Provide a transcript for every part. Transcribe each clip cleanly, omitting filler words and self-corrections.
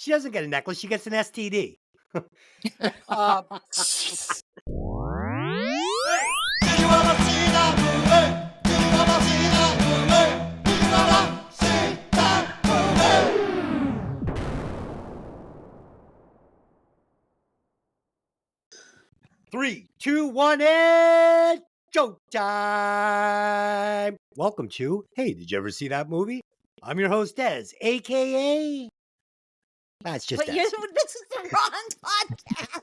She doesn't get a necklace. She gets an STD. uh, Jeez. hey, do you wanna see that movie? Do you wanna see that movie? Do you wanna see that movie? 3, 2, 1, and showtime! Welcome to Hey, did you ever see that movie? I'm your host, Des, aka. That's just But Des. this is the wrong podcast.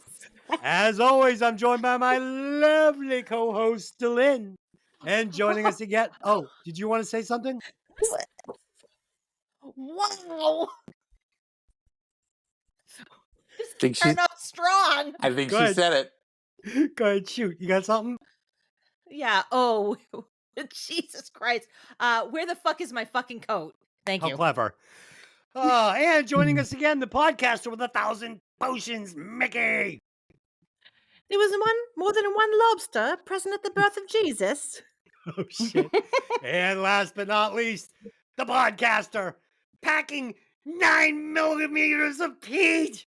As always, I'm joined by my lovely co-host, Lynn. And joining us again. Oh, did you want to say something? Wow. This Think turned out strong. I think Good. she said it. Go ahead, shoot. You got something? Yeah. Oh, Jesus Christ. Where the fuck is my fucking coat? Thank How you. clever. And joining us again, the podcaster with 1,000 potions, Mickey. There was more than one lobster present at the birth of Jesus. Oh, shit. And last but not least, the podcaster packing 9 millimeters of peach,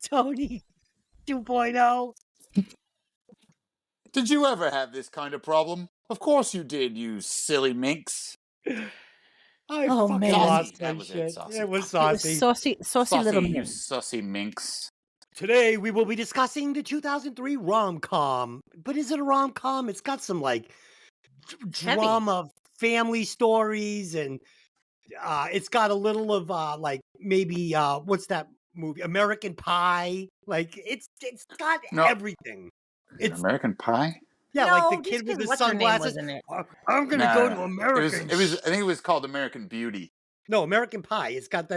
Tony 2.0. Did you ever have this kind of problem? Of course you did, you silly minx. I Oh, fucking man. lost That my was it, shit. saucy. It was It was saucy. saucy little You man. sussy minx. Today we will be discussing the 2003 rom-com. But is it a rom-com? It's got some like Heavy. drama, family stories, and it's got a little of like maybe what's that movie? American Pie. Like it's got No. everything. Is it American Pie? Yeah, No, like the just kid with 'cause the what's her name sunglasses. was in it. I'm gonna go to American. It was. I think it was called American Beauty. No, American Pie. It's got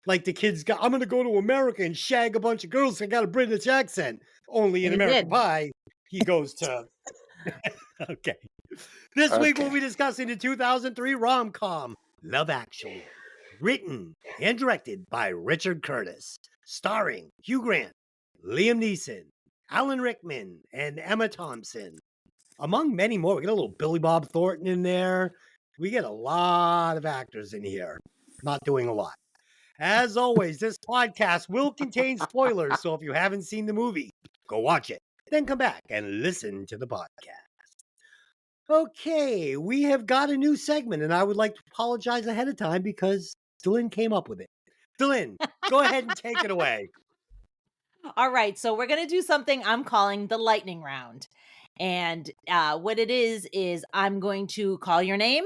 like the kids got. I'm gonna go to America and shag a bunch of girls. I got a British accent. Only in He American did. Pie, he goes to. Okay. This week we'll Okay. be discussing the 2003 rom-com Love Actually, written and directed by Richard Curtis, starring Hugh Grant, Liam Neeson, Alan Rickman, and Emma Thompson, among many more. We get a little Billy Bob Thornton in there. We get a lot of actors in here, not doing a lot. As always, this podcast will contain spoilers, so if you haven't seen the movie, go watch it. Then come back and listen to the podcast. Okay, we have got a new segment, and I would like to apologize ahead of time because Dylan came up with it. Dylan, go ahead and take it away. All right. So we're going to do something I'm calling the lightning round. And what it is I'm going to call your name.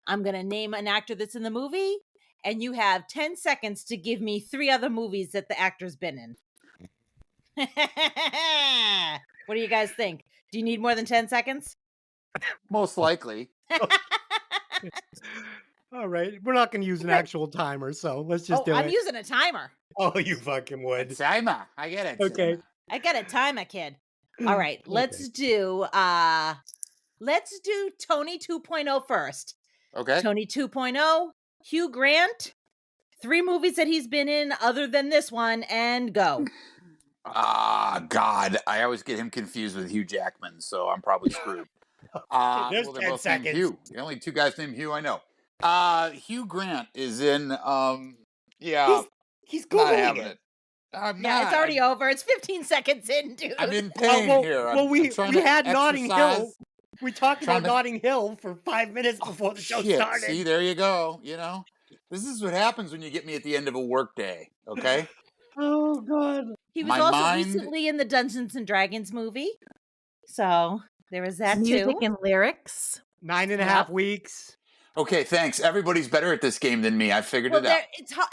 I'm going to name an actor that's in the movie. And you have 10 seconds to give me 3 other movies that the actor's been in. What do you guys think? Do you need more than 10 seconds? Most likely. All right, we're not going to use an actual timer, so let's just do I'm it. using a timer. Oh, you fucking would. Timer. I get it. Okay. I got a timer, kid. All right, let's do Tony 2.0 first. Okay. Tony 2.0, Hugh Grant, 3 movies that he's been in other than this one, and go. God. I always get him confused with Hugh Jackman, so I'm probably screwed. There's They're 10 both named seconds. Hugh. The only 2 guys named Hugh I know. Hugh Grant is in. Yeah. He's Not Googling having it. it. I'm Yeah, not. it's already over. It's 15 seconds in, dude. I'm in pain here. Well, we had Notting Hill. We talked about trying to- Notting Hill for 5 minutes before the show Shit. started. See, there you go. This is what happens when you get me at the end of a work day. Okay. Oh, God. He was my also mind- recently in the Dungeons and Dragons movie. So there was that Music too. and lyrics. 9.5 weeks. Okay. Thanks. Everybody's better at this game than me. I figured Well, it out.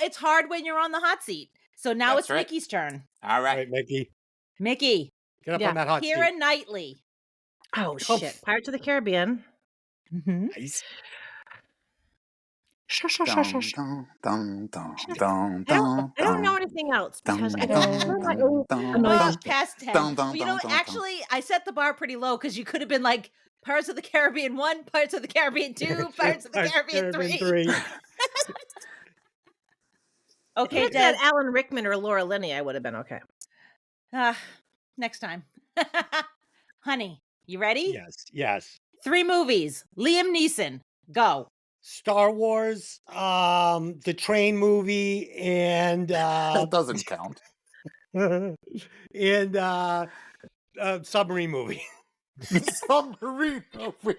it's hard when you're on the hot seat. So now That's it's right. Mickey's turn. All All right. right, Mickey. Mickey, Get up Yeah. on that hot Keira seat. Knightley. Oh, Oh, shit. Pirates of the Caribbean. Mm-hmm. Nice. Dun, dun, dun, dun, dun, I don't know dun, anything else dun, because I dun, don't like dun, dun, annoys dun. me. Past 10. Dun, dun, Well, you know, dun, dun, dun. actually, I set the bar pretty low because you could have been like Pirates of the Caribbean 1, Pirates of the Caribbean 2, Pirates of the Caribbean 3. Okay, If it said Des. Alan Rickman or Laura Linney, I would have been okay. Next time. Honey, you ready? Yes. 3 movies. Liam Neeson. Go. Star Wars, the train movie, and That doesn't count. and submarine movie. Submarine movie.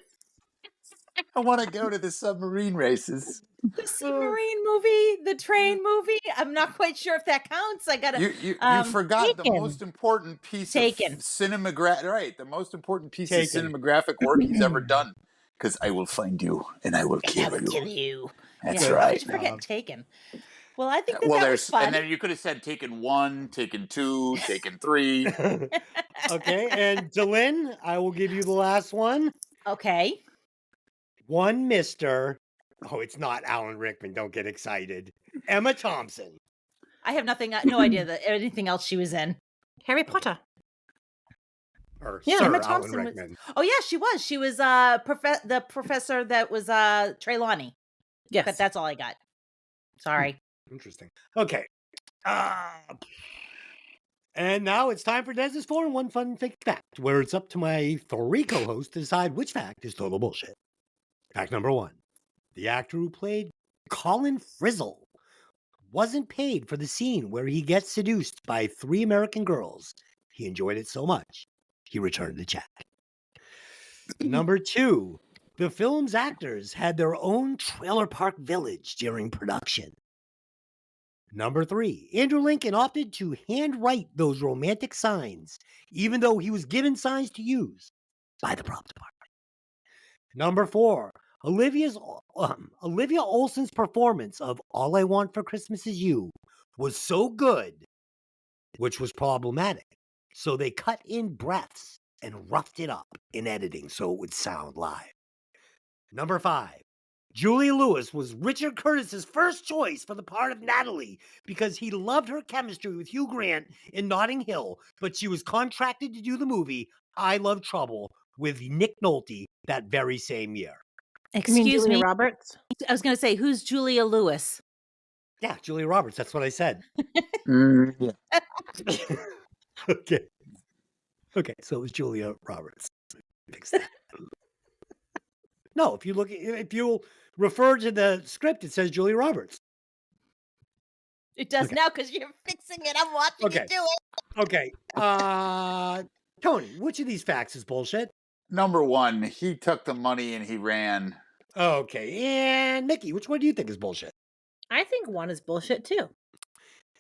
I want to go to the submarine races. The submarine movie, the train movie. I'm not quite sure if that counts. I gotta. You forgot the Taken. most important piece Taken. of cinematographic. Right, the most important piece Taken. of cinematographic work he's ever done. Because I will find you and I will I will kill kill you. you. That's Yeah, right. How could you forget Taken? Well, I think that Well, that was fun. and then you could have said Taken 1, Taken 2, Taken 3. Okay, and Delyn, I will give you the last one. Okay. One Mr. Oh, it's not Alan Rickman. Don't get excited. Emma Thompson. I have no idea that anything else she was in. Harry Potter. Or Yeah, Sir Emma Alan Thompson was. Rickman. Oh yeah, she was. She was the professor that was Trelawney. Yes. But that's all I got. Sorry. Interesting. Okay. And now it's time for Des's 4 and 1 fun fake fact, where it's up to my 3 co-hosts to decide which fact is total bullshit. Fact number 1. The actor who played Colin Frizzle wasn't paid for the scene where he gets seduced by 3 American girls. He enjoyed it so much, he returned the check. Number 2. The film's actors had their own trailer park village during production. Number 3, Andrew Lincoln opted to handwrite those romantic signs, even though he was given signs to use by the prop department. Number 4, Olivia Olsen's performance of All I Want for Christmas Is You was so good, which was problematic. So they cut in breaths and roughed it up in editing so it would sound live. Number 5, Julia Lewis was Richard Curtis's first choice for the part of Natalie because he loved her chemistry with Hugh Grant in Notting Hill, but she was contracted to do the movie I Love Trouble with Nick Nolte that very same year. Excuse Julia me. Roberts? I was going to say, who's Julia Lewis? Yeah, Julia Roberts. That's what I said. Yeah. Okay. Okay, so it was Julia Roberts. Fix that. No, if you refer to the script, it says Julia Roberts. It does Okay. now because you're fixing it. I'm watching you do it. Okay. Tony, which of these facts is bullshit? Number 1, he took the money and he ran. Okay. And Mickey, which one do you think is bullshit? I think 1 is bullshit too.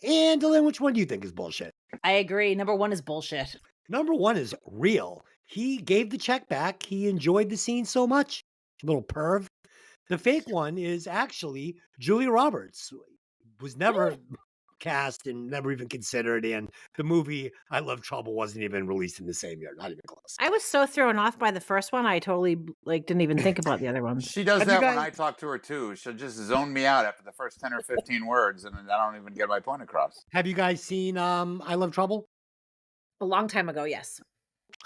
And Dylan, which one do you think is bullshit? I agree. Number 1 is bullshit. Number 1 is real. He gave the check back. He enjoyed the scene so much. Little perv. The fake one is actually Julia Roberts. Was never cast and never even considered. And the movie I Love Trouble wasn't even released in the same year. Not even close. I was so thrown off by the first one, I totally didn't even think about the other ones. She does Have that you when guys- I talk to her too. She'll just zone me out after the first 10 or 15 words, and I don't even get my point across. Have you guys seen I Love Trouble? A long time ago, yes.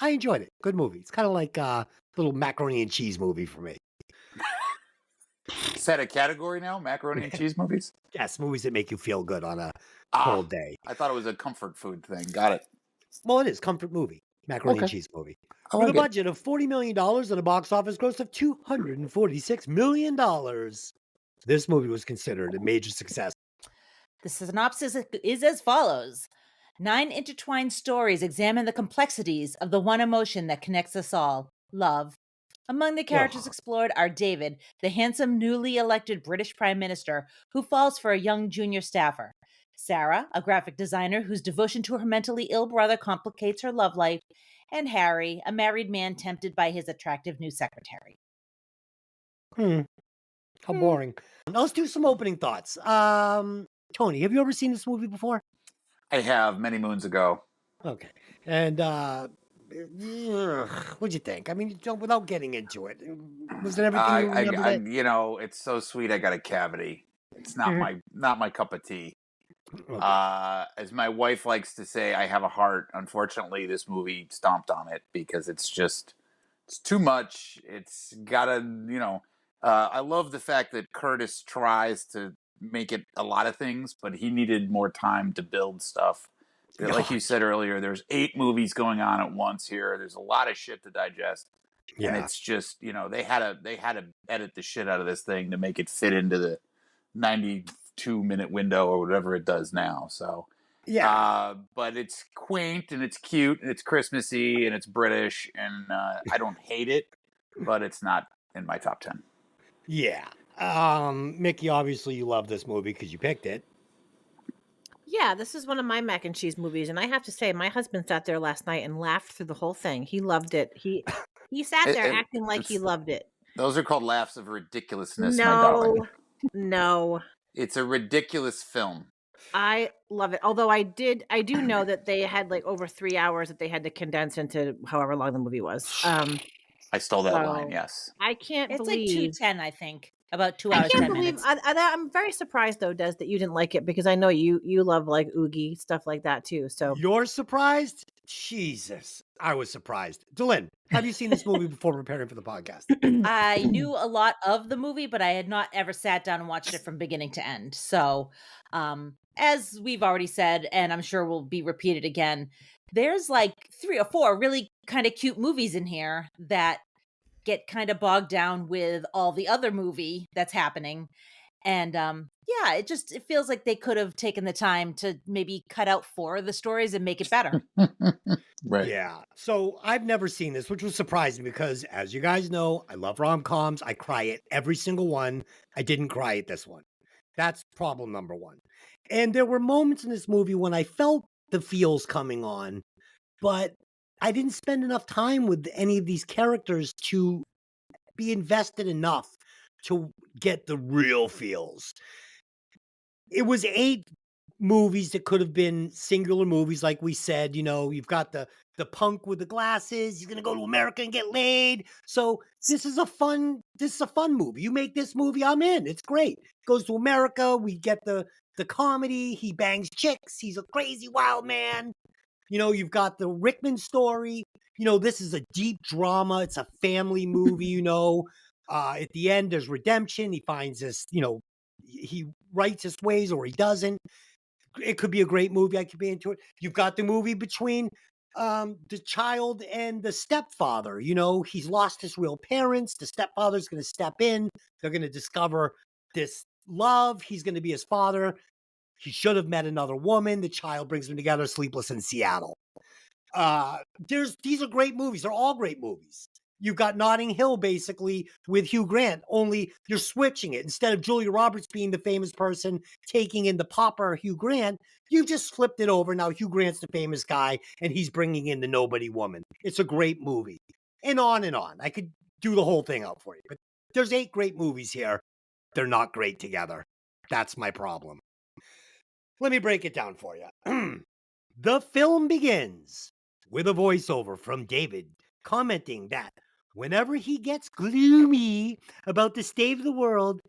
I enjoyed it. Good movie. It's kind of like a little macaroni and cheese movie for me. Is that a category now? Macaroni and cheese movies? Yes, movies that make you feel good on a cold day. I thought it was a comfort food thing. Got it. Well, it is comfort movie, macaroni and Okay. cheese movie. I With like a it. budget of $40 million and a box office gross of $246 million, this movie was considered a major success. The synopsis is as follows. 9 intertwined stories examine the complexities of the one emotion that connects us all, love. Among the characters explored are David, the handsome newly elected British Prime Minister who falls for a young junior staffer. Sarah, a graphic designer whose devotion to her mentally ill brother complicates her love life. And Harry, a married man tempted by his attractive new secretary. How boring. Now let's do some opening thoughts. Tony, have you ever seen this movie before? I have many moons ago. Okay. And what'd you think? I mean, without getting into it, was it everything you remembered? It's so sweet. I got a cavity. It's not my cup of tea. Okay. As my wife likes to say, I have a heart. Unfortunately, this movie stomped on it because it's too much. It's gotta, I love the fact that Curtis tries to make it a lot of things, but he needed more time to build stuff. Like you said earlier, there's 8 movies going on at once here. There's a lot of shit to digest. And Yeah. it's just, they had to edit the shit out of this thing to make it fit into the 92-minute window or whatever it does now. So Yeah. but it's quaint and it's cute and it's Christmassy and it's British, and I don't hate it, but it's not in my top 10. Yeah. Mickey, obviously you love this movie because you picked it. Yeah, this is one of my mac and cheese movies, and I have to say, my husband sat there last night and laughed through the whole thing. He loved it. He sat there acting like he loved it. Those are called laughs of ridiculousness, my No, darling. no, It's a ridiculous film. I love it. Although I do know that they had like over 3 hours that they had to condense into however long the movie was. I stole that line. So Yes. I can't It's like believe 2:10, I think. About 2 I hours, can't 10 believe minutes. I'm very surprised though, Des, that you didn't like it, because I know you love like Oogie stuff like that too. So You're surprised? Jesus. I was surprised. Dylan, have you seen this movie before preparing for the podcast? I knew a lot of the movie, but I had not ever sat down and watched it from beginning to end. So, as we've already said, and I'm sure will be repeated again, there's like 3 or 4 really kind of cute movies in here that get kind of bogged down with all the other movie that's happening. And yeah, it feels like they could have taken the time to maybe cut out 4 of the stories and make it better. Right. Yeah. So I've never seen this, which was surprising because, as you guys know, I love rom-coms. I cry at every single one. I didn't cry at this one. That's problem number one. And there were moments in this movie when I felt the feels coming on, but I didn't spend enough time with any of these characters to be invested enough to get the real feels. It was 8 movies that could have been singular movies, like we said. You've got the punk with the glasses. He's gonna go to America and get laid. So this is a fun movie. You make this movie, I'm in. It's great. Goes to America. We get the comedy. He bangs chicks. He's a crazy wild man. You've got the Rickman story. This is a deep drama. It's a family movie. At the end, there's redemption. He finds this. He rights his ways or he doesn't. It could be a great movie. I could be into it. You've got the movie between the child and the stepfather. He's lost his real parents. The stepfather's going to step in. They're going to discover this love. He's going to be his father. He should have met another woman. The child brings them together. Sleepless in Seattle. These are great movies. They're all great movies. You've got Notting Hill basically with Hugh Grant, only you're switching it. Instead of Julia Roberts being the famous person taking in the pauper Hugh Grant, you've just flipped it over. Now Hugh Grant's the famous guy and he's bringing in the nobody woman. It's a great movie. And on and on. I could do the whole thing out for you. But there's 8 great movies here. They're not great together. That's my problem. Let me break it down for you. The film begins with a voiceover from David commenting that whenever he gets gloomy about the state of the world,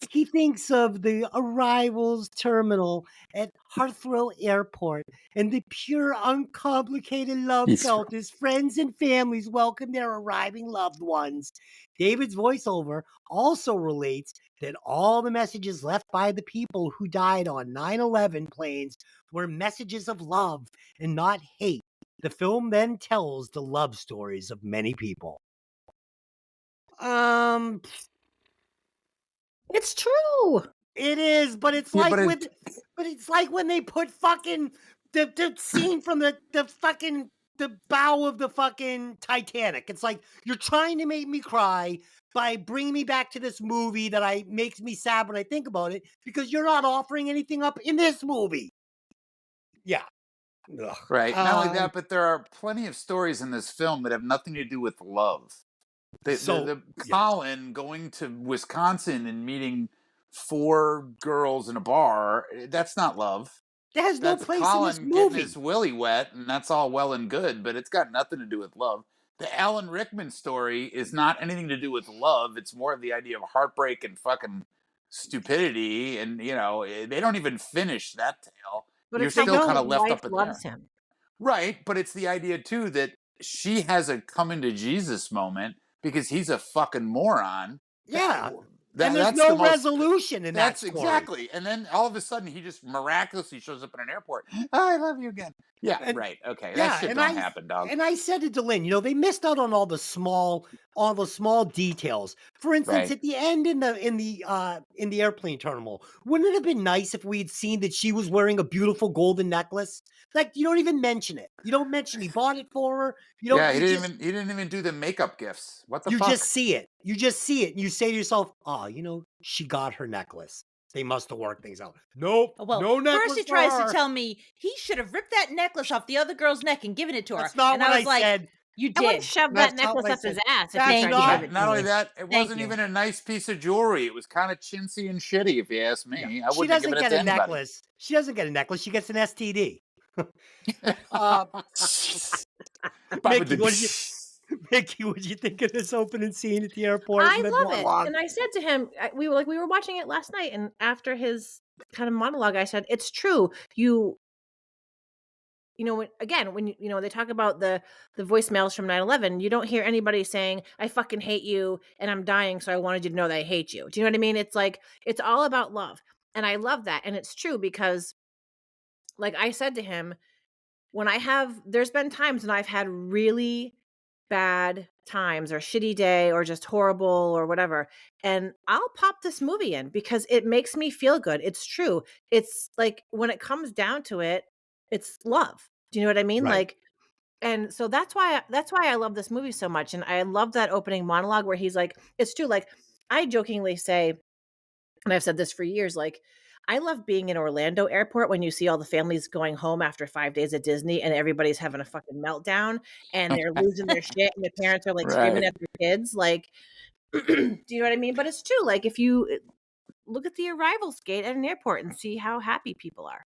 he thinks of the arrivals terminal at Heathrow Airport and the pure, uncomplicated love felt as friends and families welcome their arriving loved ones. David's voiceover also relates that all the messages left by the people who died on 9/11 planes were messages of love and not hate. The film then tells the love stories of many people. it's true. It is, but it's like it's like when they put fucking the scene from the fucking the bow of the fucking Titanic. It's like you're trying to make me cry by bringing me back to this movie that makes me sad when I think about it because you're not offering anything up in this movie. Yeah. Ugh. Right. Not only that, but there are plenty of stories in this film that have nothing to do with love. Colin going to Wisconsin and meeting 4 girls in a bar, that's not love. That has no place Colin in this movie. Getting his willy wet, and that's all well and good, but it's got nothing to do with love. The Alan Rickman story is not anything to do with love. It's more of the idea of heartbreak and fucking stupidity, and they don't even finish that tale. But You're it's still like kind of his left wife up in loves there. him. Right, but it's the idea too that she has a coming to Jesus moment because he's a fucking moron. Yeah. And there's no resolution in that story. Exactly. And then all of a sudden he just miraculously shows up in an airport. Oh, I love you again. Yeah, right. Okay. That shit don't happen, dog. And I said to Delin, they missed out on all the small all the small details. For instance, Right. at the end in the airplane terminal, wouldn't it have been nice if we had seen that she was wearing a beautiful golden necklace? Like, you don't even mention it. You don't mention he bought it for her. You don't. Yeah, he didn't even do the makeup gifts. What the You just fuck? see it. You just see it. And you say to yourself, "Oh, she got her necklace. They must have worked things out." Nope, Well, no necklace first he for tries her. to tell me he should have ripped that necklace off the other girl's neck and given it to her. That's not And what I I was like, said. you I would have did. shoved That's that not necklace what I up his said. ass if That's he tried to not- give it Not to only me. that, it Thank wasn't you. even a nice piece of jewelry. It was kind of chintzy and shitty, if you ask Yeah. me. I She wouldn't have doesn't given it get to a anybody. necklace. She doesn't get a necklace. She gets an STD. uh, Mickey, what did you think of this opening scene at the airport? I and the love it. monologue? And I said to him, we were watching it last night, and after his kind of monologue, I said, "It's true. When they talk about the voicemails from 9/11, you don't hear anybody saying, 'I fucking hate you and I'm dying, so I wanted you to know that I hate you.' Do you know what I mean? It's like it's all about love, and I love that, and it's true because, like I said to him, there's been times when I've had really bad times or shitty day or just horrible or whatever, and I'll pop this movie in because it makes me feel good. It's true. It's like when it comes down to it, it's love. Do you know what I mean? Right. Like, and so that's why I love this movie so much, and I love that opening monologue where he's like, it's true. Like, I jokingly say, and I've said this for years, like, I love being in Orlando airport when you see all the families going home after 5 days at Disney and everybody's having a fucking meltdown and they're losing their shit and the parents are like screaming Right. at their kids. Like, do you know what I mean? But it's true. Like, if you look at the arrivals gate at an airport and see how happy people are,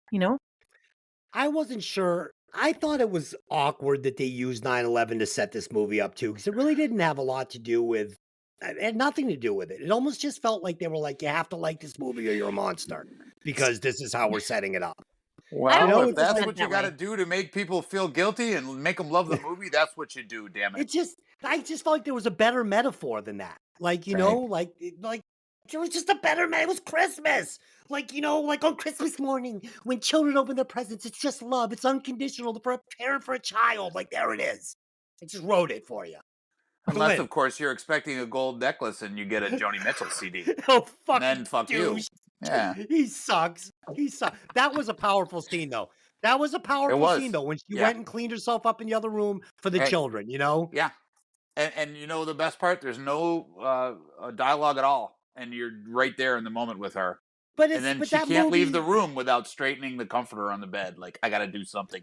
I wasn't sure. I thought it was awkward that they used 9/11 to set this movie up too, because it really didn't have a lot to do with. It had nothing to do with it. It almost just felt like they were like, "You have to like this movie or you're a monster," because this is how we're setting it up. I don't Well, think if it was that's meant what you that got to way. do to make people feel guilty and make them love the movie, that's what you do, damn it. I just felt like there was a better metaphor than that. Like, Right. like there was just a better it was Christmas. Like, like on Christmas morning when children open their presents, it's just love. It's unconditional for a parent for a child. Like, there it is. I just wrote it for you. Unless, Glenn. of course, you're expecting a gold necklace and you get a Joni Mitchell CD. Oh, fucking Then fuck you. douche. Yeah. He sucks. He sucks. That was a powerful scene, though. That was a It powerful was. scene, though, when she Yeah. went and cleaned herself up in the other room for the Hey, children, yeah. And you know the best part? There's no dialogue at all. And you're right there in the moment with her. But And then but she that can't leave movie, the room without straightening the comforter on the bed. Like, I got to do something,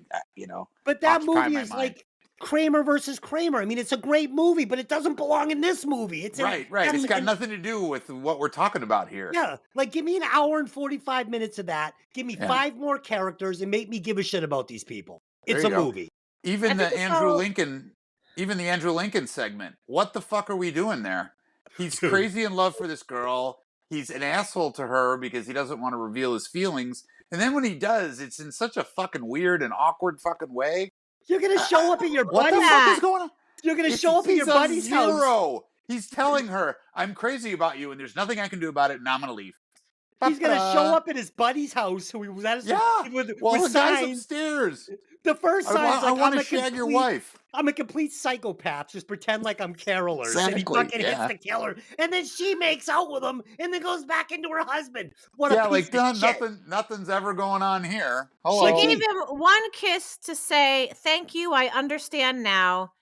but that occupy movie my is mind. like Kramer versus Kramer. I mean, it's a great movie, but it doesn't belong in this movie. It's Right. It's got nothing to do with what we're talking about here. Yeah, like give me an hour and 45 minutes of that. Give me Yeah. 5 more characters and make me give a shit about these people. There It's you a go. movie. Even I the think it's Andrew all- Lincoln, even the Andrew Lincoln segment. What the fuck are we doing there? He's Dude. crazy in love for this girl. He's an asshole to her because he doesn't want to reveal his feelings. And then when he does, it's in such a fucking weird and awkward fucking way. You're gonna show up at your What the buddy's fuck house. is going on? You're gonna show up at He's your a buddy's house. zero. He's telling her, "I'm crazy about you, and there's nothing I can do about it, and I'm gonna leave." He's gonna show Ta-da. up at his buddy's house who he was at Yeah. with Well, the guy's signs. upstairs. The first sign's I like, want I'm to a shag your complete wife. I'm a complete psychopath. Just pretend like I'm carolers. And he Exactly, fucking yeah. hits the killer. And then she makes out with him and then goes back into her husband. What Yeah, a piece like of shit. nothing's ever going on here. She Hello. gave him one kiss to say, "Thank you, I understand now.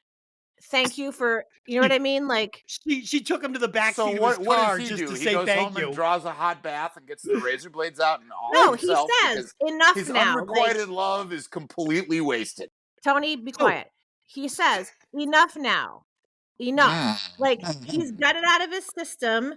Thank you for," you know what I mean? Like, She took him to the backseat So of his what car does he just do? to He say goes thank home you. and draws a hot bath and gets the razor blades out and all no, he himself says, because "Enough his now." unrequited Like, love is completely wasted. Tony, be So- quiet. He says, "Enough now. Enough." Like, he's got it out of his system.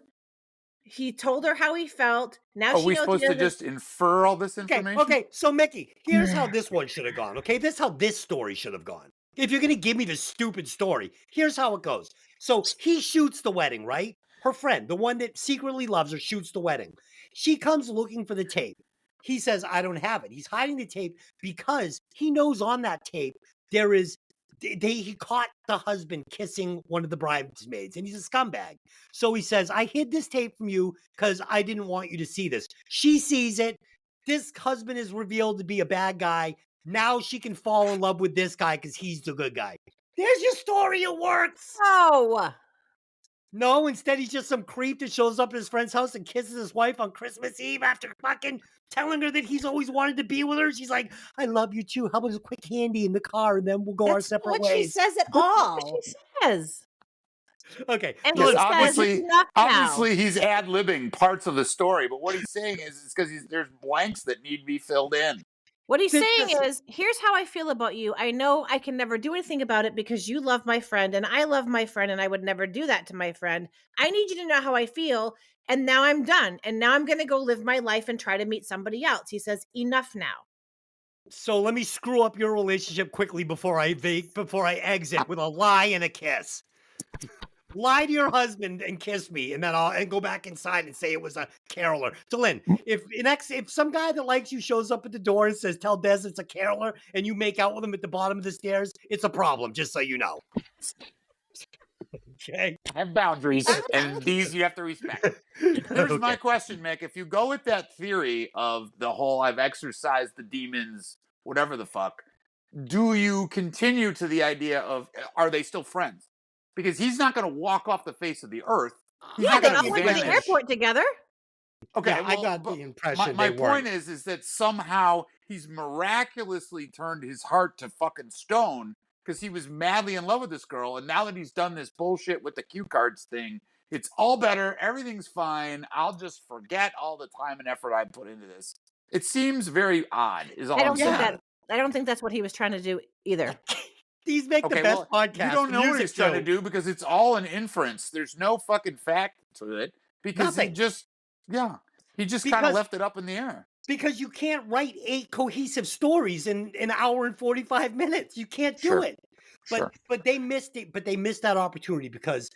He told her how he felt. Now Are she we knows supposed he to doesn't. just infer all this information? Okay, so Mickey, here's how this one should have gone. Okay, this is how this story should have gone. If you're gonna give me this stupid story, here's how it goes. So he shoots the wedding, right? Her friend, the one that secretly loves her, shoots the wedding. She comes looking for the tape. He says, I don't have it. He's hiding the tape because he knows on that tape there is he caught the husband kissing one of the bridesmaids and he's a scumbag. So he says, I hid this tape from you because I didn't want you to see this. She sees it. This husband is revealed to be a bad guy. Now she can fall in love with this guy because he's the good guy. There's your story. It works. Oh, No, instead he's just some creep that shows up at his friend's house and kisses his wife on Christmas Eve after fucking telling her that he's always wanted to be with her. She's like, I love you too. How about a quick handy in the car and then we'll go our That's separate what she ways. says at That's all. what she says. Okay. And Yes, he Dylan, says, "It's enough now." obviously he's ad-libbing parts of the story, but what he's saying is it's because there's blanks that need to be filled in. What he's This- saying this- is, here's how I feel about you. I know I can never do anything about it because you love my friend and I love my friend and I would never do that to my friend. I need you to know how I feel. And now I'm done. And now I'm going to go live my life and try to meet somebody else. He says, enough now. So let me screw up your relationship quickly before I exit with a lie and a kiss. Lie to your husband and kiss me, and then I'll go back inside and say it was a caroler. So Lynn, if some guy that likes you shows up at the door and says, "Tell Des it's a caroler," and you make out with him at the bottom of the stairs, it's a problem. Just so you know. Okay. Have boundaries, and these you have to respect. Here's my question, Mick. If you go with that theory of the whole I've exorcised the demons, whatever the fuck, do you continue to the idea of are they still friends? Because he's not going to walk off the face of the earth. He's Yeah, not they going all to went to the vanish. airport together. Okay, Yeah, I well, got but the impression my they point weren't. is that somehow he's miraculously turned his heart to fucking stone because he was madly in love with this girl, and now that he's done this bullshit with the cue cards thing, it's all better. Everything's fine. I'll just forget all the time and effort I put into this. It seems very odd. Is all I I'm don't think saying. I don't think that's what he was trying to do either. These make Okay, the best well, podcast. you don't know what Music he's trying to too. do because it's all an inference. There's no fucking fact to it because Nothing. he just kind of Because- left it up in the air. Because you can't write 8 cohesive stories in an hour and 45 minutes. You can't do Sure. it. Sure. But they missed it. But they missed that opportunity because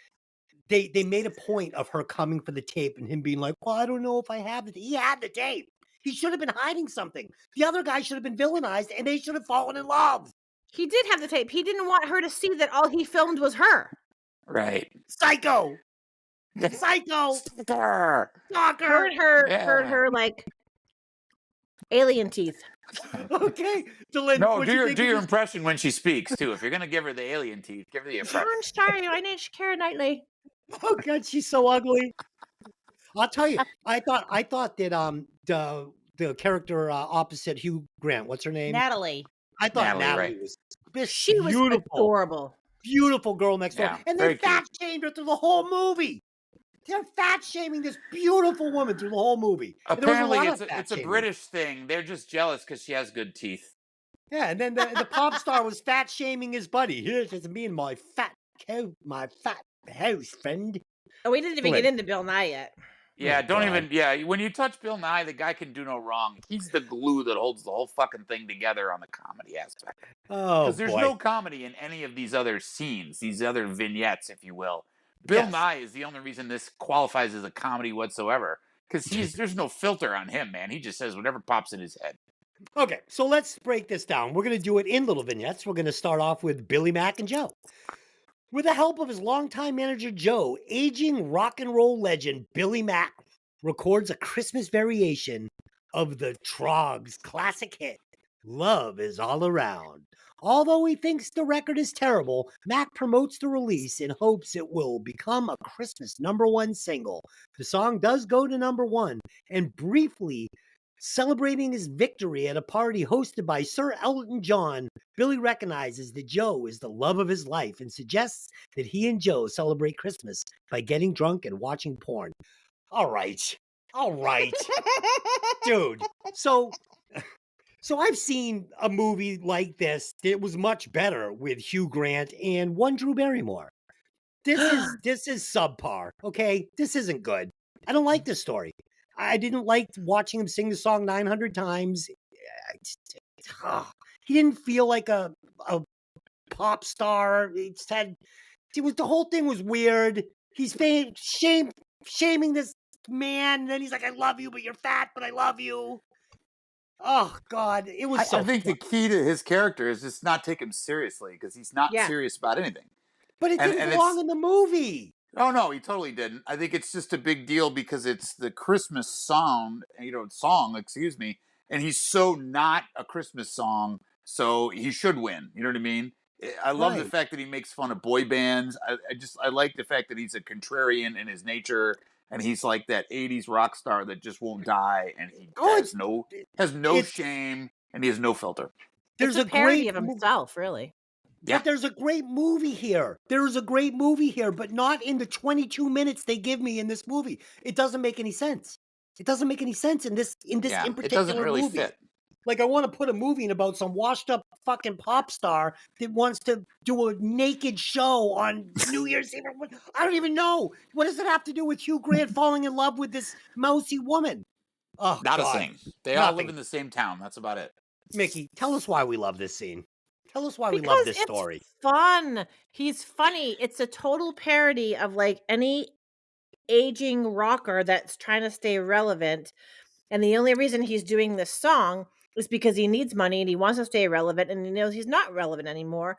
they made a point of her coming for the tape and him being like, "Well, I don't know if I have it." He had the tape. He should have been hiding something. The other guy should have been villainized, and they should have fallen in love. He did have the tape. He didn't want her to see that all he filmed was her. Right. Psycho. Psycho. Stalker. Stalker. Heard her like alien teeth. Okay. Dylan, No, what'd do you your think do of your this- impression when she speaks too. If you're gonna give her the alien teeth, give her the impression. I'm sorry, my name's Kara Knightley. Oh God, she's so ugly. I'll tell you. I thought that the character opposite Hugh Grant, what's her name? Natalie. I thought Natalie, Natalie right. was this She was beautiful, adorable. beautiful girl next door, Yeah, and they very cute. fat shamed her through the whole movie. They're fat shaming this beautiful woman through the whole movie. And there was Apparently, lot it's of fat a shaming. British thing. They're just jealous because she has good teeth. Yeah, and then the pop star was fat shaming his buddy. Here's me and my fat house friend. Oh, we didn't even get into Bill Nye yet. Yeah, Oh, don't God. even. Yeah, when you touch Bill Nye, the guy can do no wrong. He's the glue that holds the whole fucking thing together on the comedy aspect. Oh, Because there's boy. no comedy in any of these other scenes, these other vignettes, if you will. Bill Yes. Nye is the only reason this qualifies as a comedy whatsoever. Because there's no filter on him, man. He just says whatever pops in his head. Okay, so let's break this down. We're going to do it in little vignettes. We're going to start off with Billy Mack and Joe. With the help of his longtime manager, Joe, aging rock and roll legend Billy Mack records a Christmas variation of the Trogs' classic hit, Love Is All Around. Although he thinks the record is terrible, Mack promotes the release in hopes it will become a Christmas #1 single. The song does go to #1, and briefly celebrating his victory at a party hosted by Sir Elton John, Billy recognizes that Joe is the love of his life and suggests that he and Joe celebrate Christmas by getting drunk and watching porn. All right. Dude. So I've seen a movie like this that was much better with Hugh Grant and one Drew Barrymore. This is subpar, okay? This isn't good. I don't like this story. I didn't like watching him sing the song 900 times. He didn't feel like a pop star. The whole thing was weird. He's shaming this man, and then he's like, "I love you, but you're fat, but I love you." Oh God, it was. I think the key to his character is just not take him seriously because he's not Yeah. serious about anything. but it and- didn't and belong it's- in the movie. Oh no, he totally didn't. I think it's just a big deal because it's the Christmas song, excuse me, and he's so not a Christmas song, so he should win. You know what I mean? I love the Right. fact that he makes fun of boy bands. I like the fact that he's a contrarian in his nature, and he's like that '80s rock star that just won't die, and he Oh, has no it's shame, and he has no filter. It's there's a a parody great of himself, really. Yeah, but there's a great movie here. There is a great movie here, but not in the 22 minutes they give me in this movie. It doesn't make any sense. It doesn't make any sense in yeah, in it doesn't particular really movie. fit. Like I want to put a movie in about some washed up fucking pop star that wants to do a naked show on New Year's Eve. I don't even know. What does it have to do with Hugh Grant falling in love with this mousy woman? Oh Not a God, thing. They all live nothing. in the same town. That's about it. Mickey, tell us why we love this scene. Tell us why we love Because this it's story. fun. He's funny. It's a total parody of like any aging rocker that's trying to stay relevant. And the only reason he's doing this song is because he needs money and he wants to stay relevant and he knows he's not relevant anymore.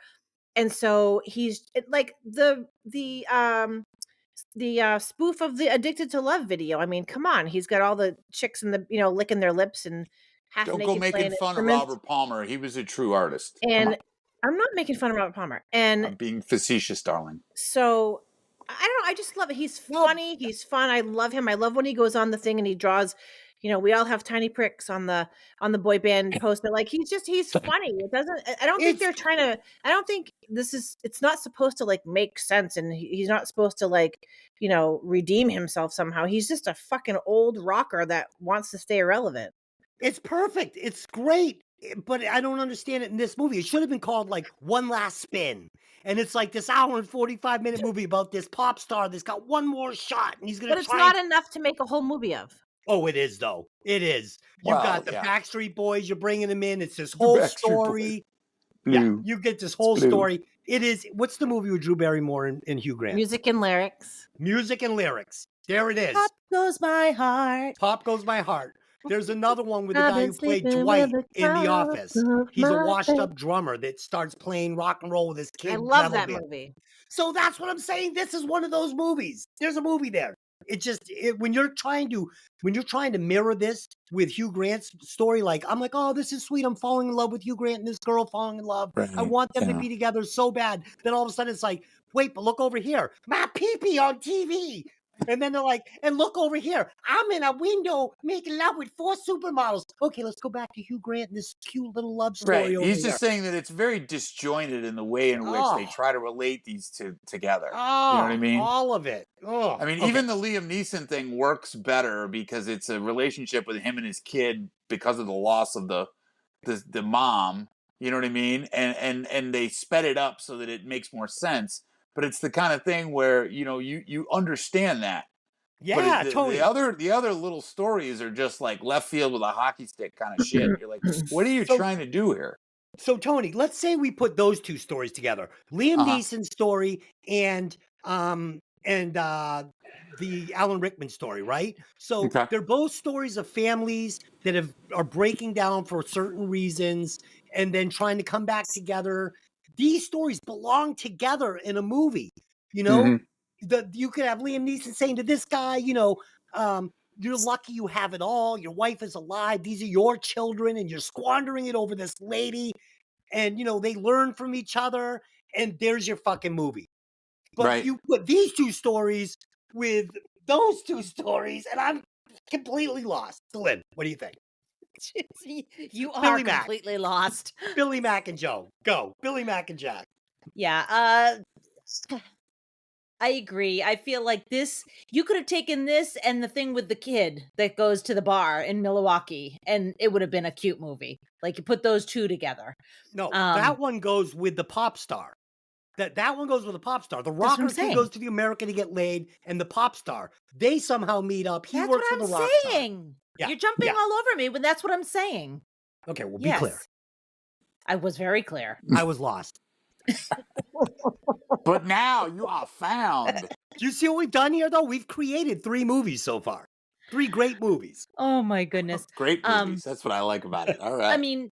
And so like the spoof of the Addicted to Love video. I mean, come on. He's got all the chicks in the, licking their lips and half Don't go naked making playing fun of instruments. Robert Palmer. He was a true artist. Come on. And I'm not making fun of Robert Palmer. And I'm being facetious, darling. so I don't know. I just love it. He's No. funny. He's fun. I love him. I love when he goes on the thing and he draws. We all have tiny pricks on the boy band poster. Like he's funny. It doesn't. I don't think It's they're trying to. I don't think it's not supposed to like make sense, and he's not supposed to like redeem himself somehow. He's just a fucking old rocker that wants to stay relevant. It's perfect. It's great. But I don't understand it in this movie. It should have been called like One Last Spin. And it's like this hour and 45-minute movie about this pop star that's got one more shot and he's going But to it's try. not enough to make a whole movie of. Oh, it is though. It is. You Well, got the yeah. Backstreet Boys. You're bringing them in. It's this whole Backstreet story. Boys. Yeah, Blue. you get this whole Blue. story. It is. What's the movie with Drew Barrymore and Hugh Grant? Music and lyrics. Music and lyrics. There it is. Pop goes my heart. Pop Goes My Heart. There's another one with the I've guy been who played sleeping Dwight with the in The top Office. of He's a my washed bed. up drummer that starts playing rock and roll with his kid. I love metal that band. movie. So that's what I'm saying. This is one of those movies. There's a movie there. When you're trying to mirror this with Hugh Grant's story, like I'm like, oh, this is sweet. I'm falling in love with Hugh Grant and this girl falling in love. Right, I want them to yeah. be together so bad. Then all of a sudden it's like, wait, but look over here, my pee-pee on TV. And then they're like, and look over here, I'm in a window making love with 4 supermodels. Okay, let's go back to Hugh Grant and this cute little love story Right. over He's here. just saying that it's very disjointed in the way in which they try to relate these two together. Oh, you know what I mean? all of it. Oh, I mean, okay. even the Liam Neeson thing works better because it's a relationship with him and his kid because of the loss of the mom. You know what I mean? And they sped it up so that it makes more sense. But it's the kind of thing where you understand that. Yeah, but Tony. The other little stories are just like left field with a hockey stick kind of shit. You're like, what are you trying to do here? So Tony, let's say we put those two stories together: Liam Neeson's story and the Alan Rickman story, right? So they're both stories of families that are breaking down for certain reasons and then trying to come back together. These stories belong together in a movie. You could have Liam Neeson saying to this guy, you're lucky you have it all. Your wife is alive. These are your children, and you're squandering it over this lady. And, they learn from each other, and there's your fucking movie. But you put these two stories with those two stories, and I'm completely lost. Lynn, what do you think? You are Billy Mack. completely lost. Billy Mack and Joe. Go. Billy Mack and Jack. Yeah. I agree. I feel like you could have taken this and the thing with the kid that goes to the bar in Milwaukee, and it would have been a cute movie. Like you put those two together. No, that one goes with the pop star. That one goes with the pop star. The rocker kid goes to the American to get laid, and the pop star, they somehow meet up. He works for the rock star. Yeah. You're jumping all over me, but that's what I'm saying. Okay, well, be clear. I was very clear. I was lost. But now you are found. Do you see what we've done here, though? We've created 3 movies so far. 3 great movies. Oh, my goodness. Great movies. That's what I like about it. All right. I mean,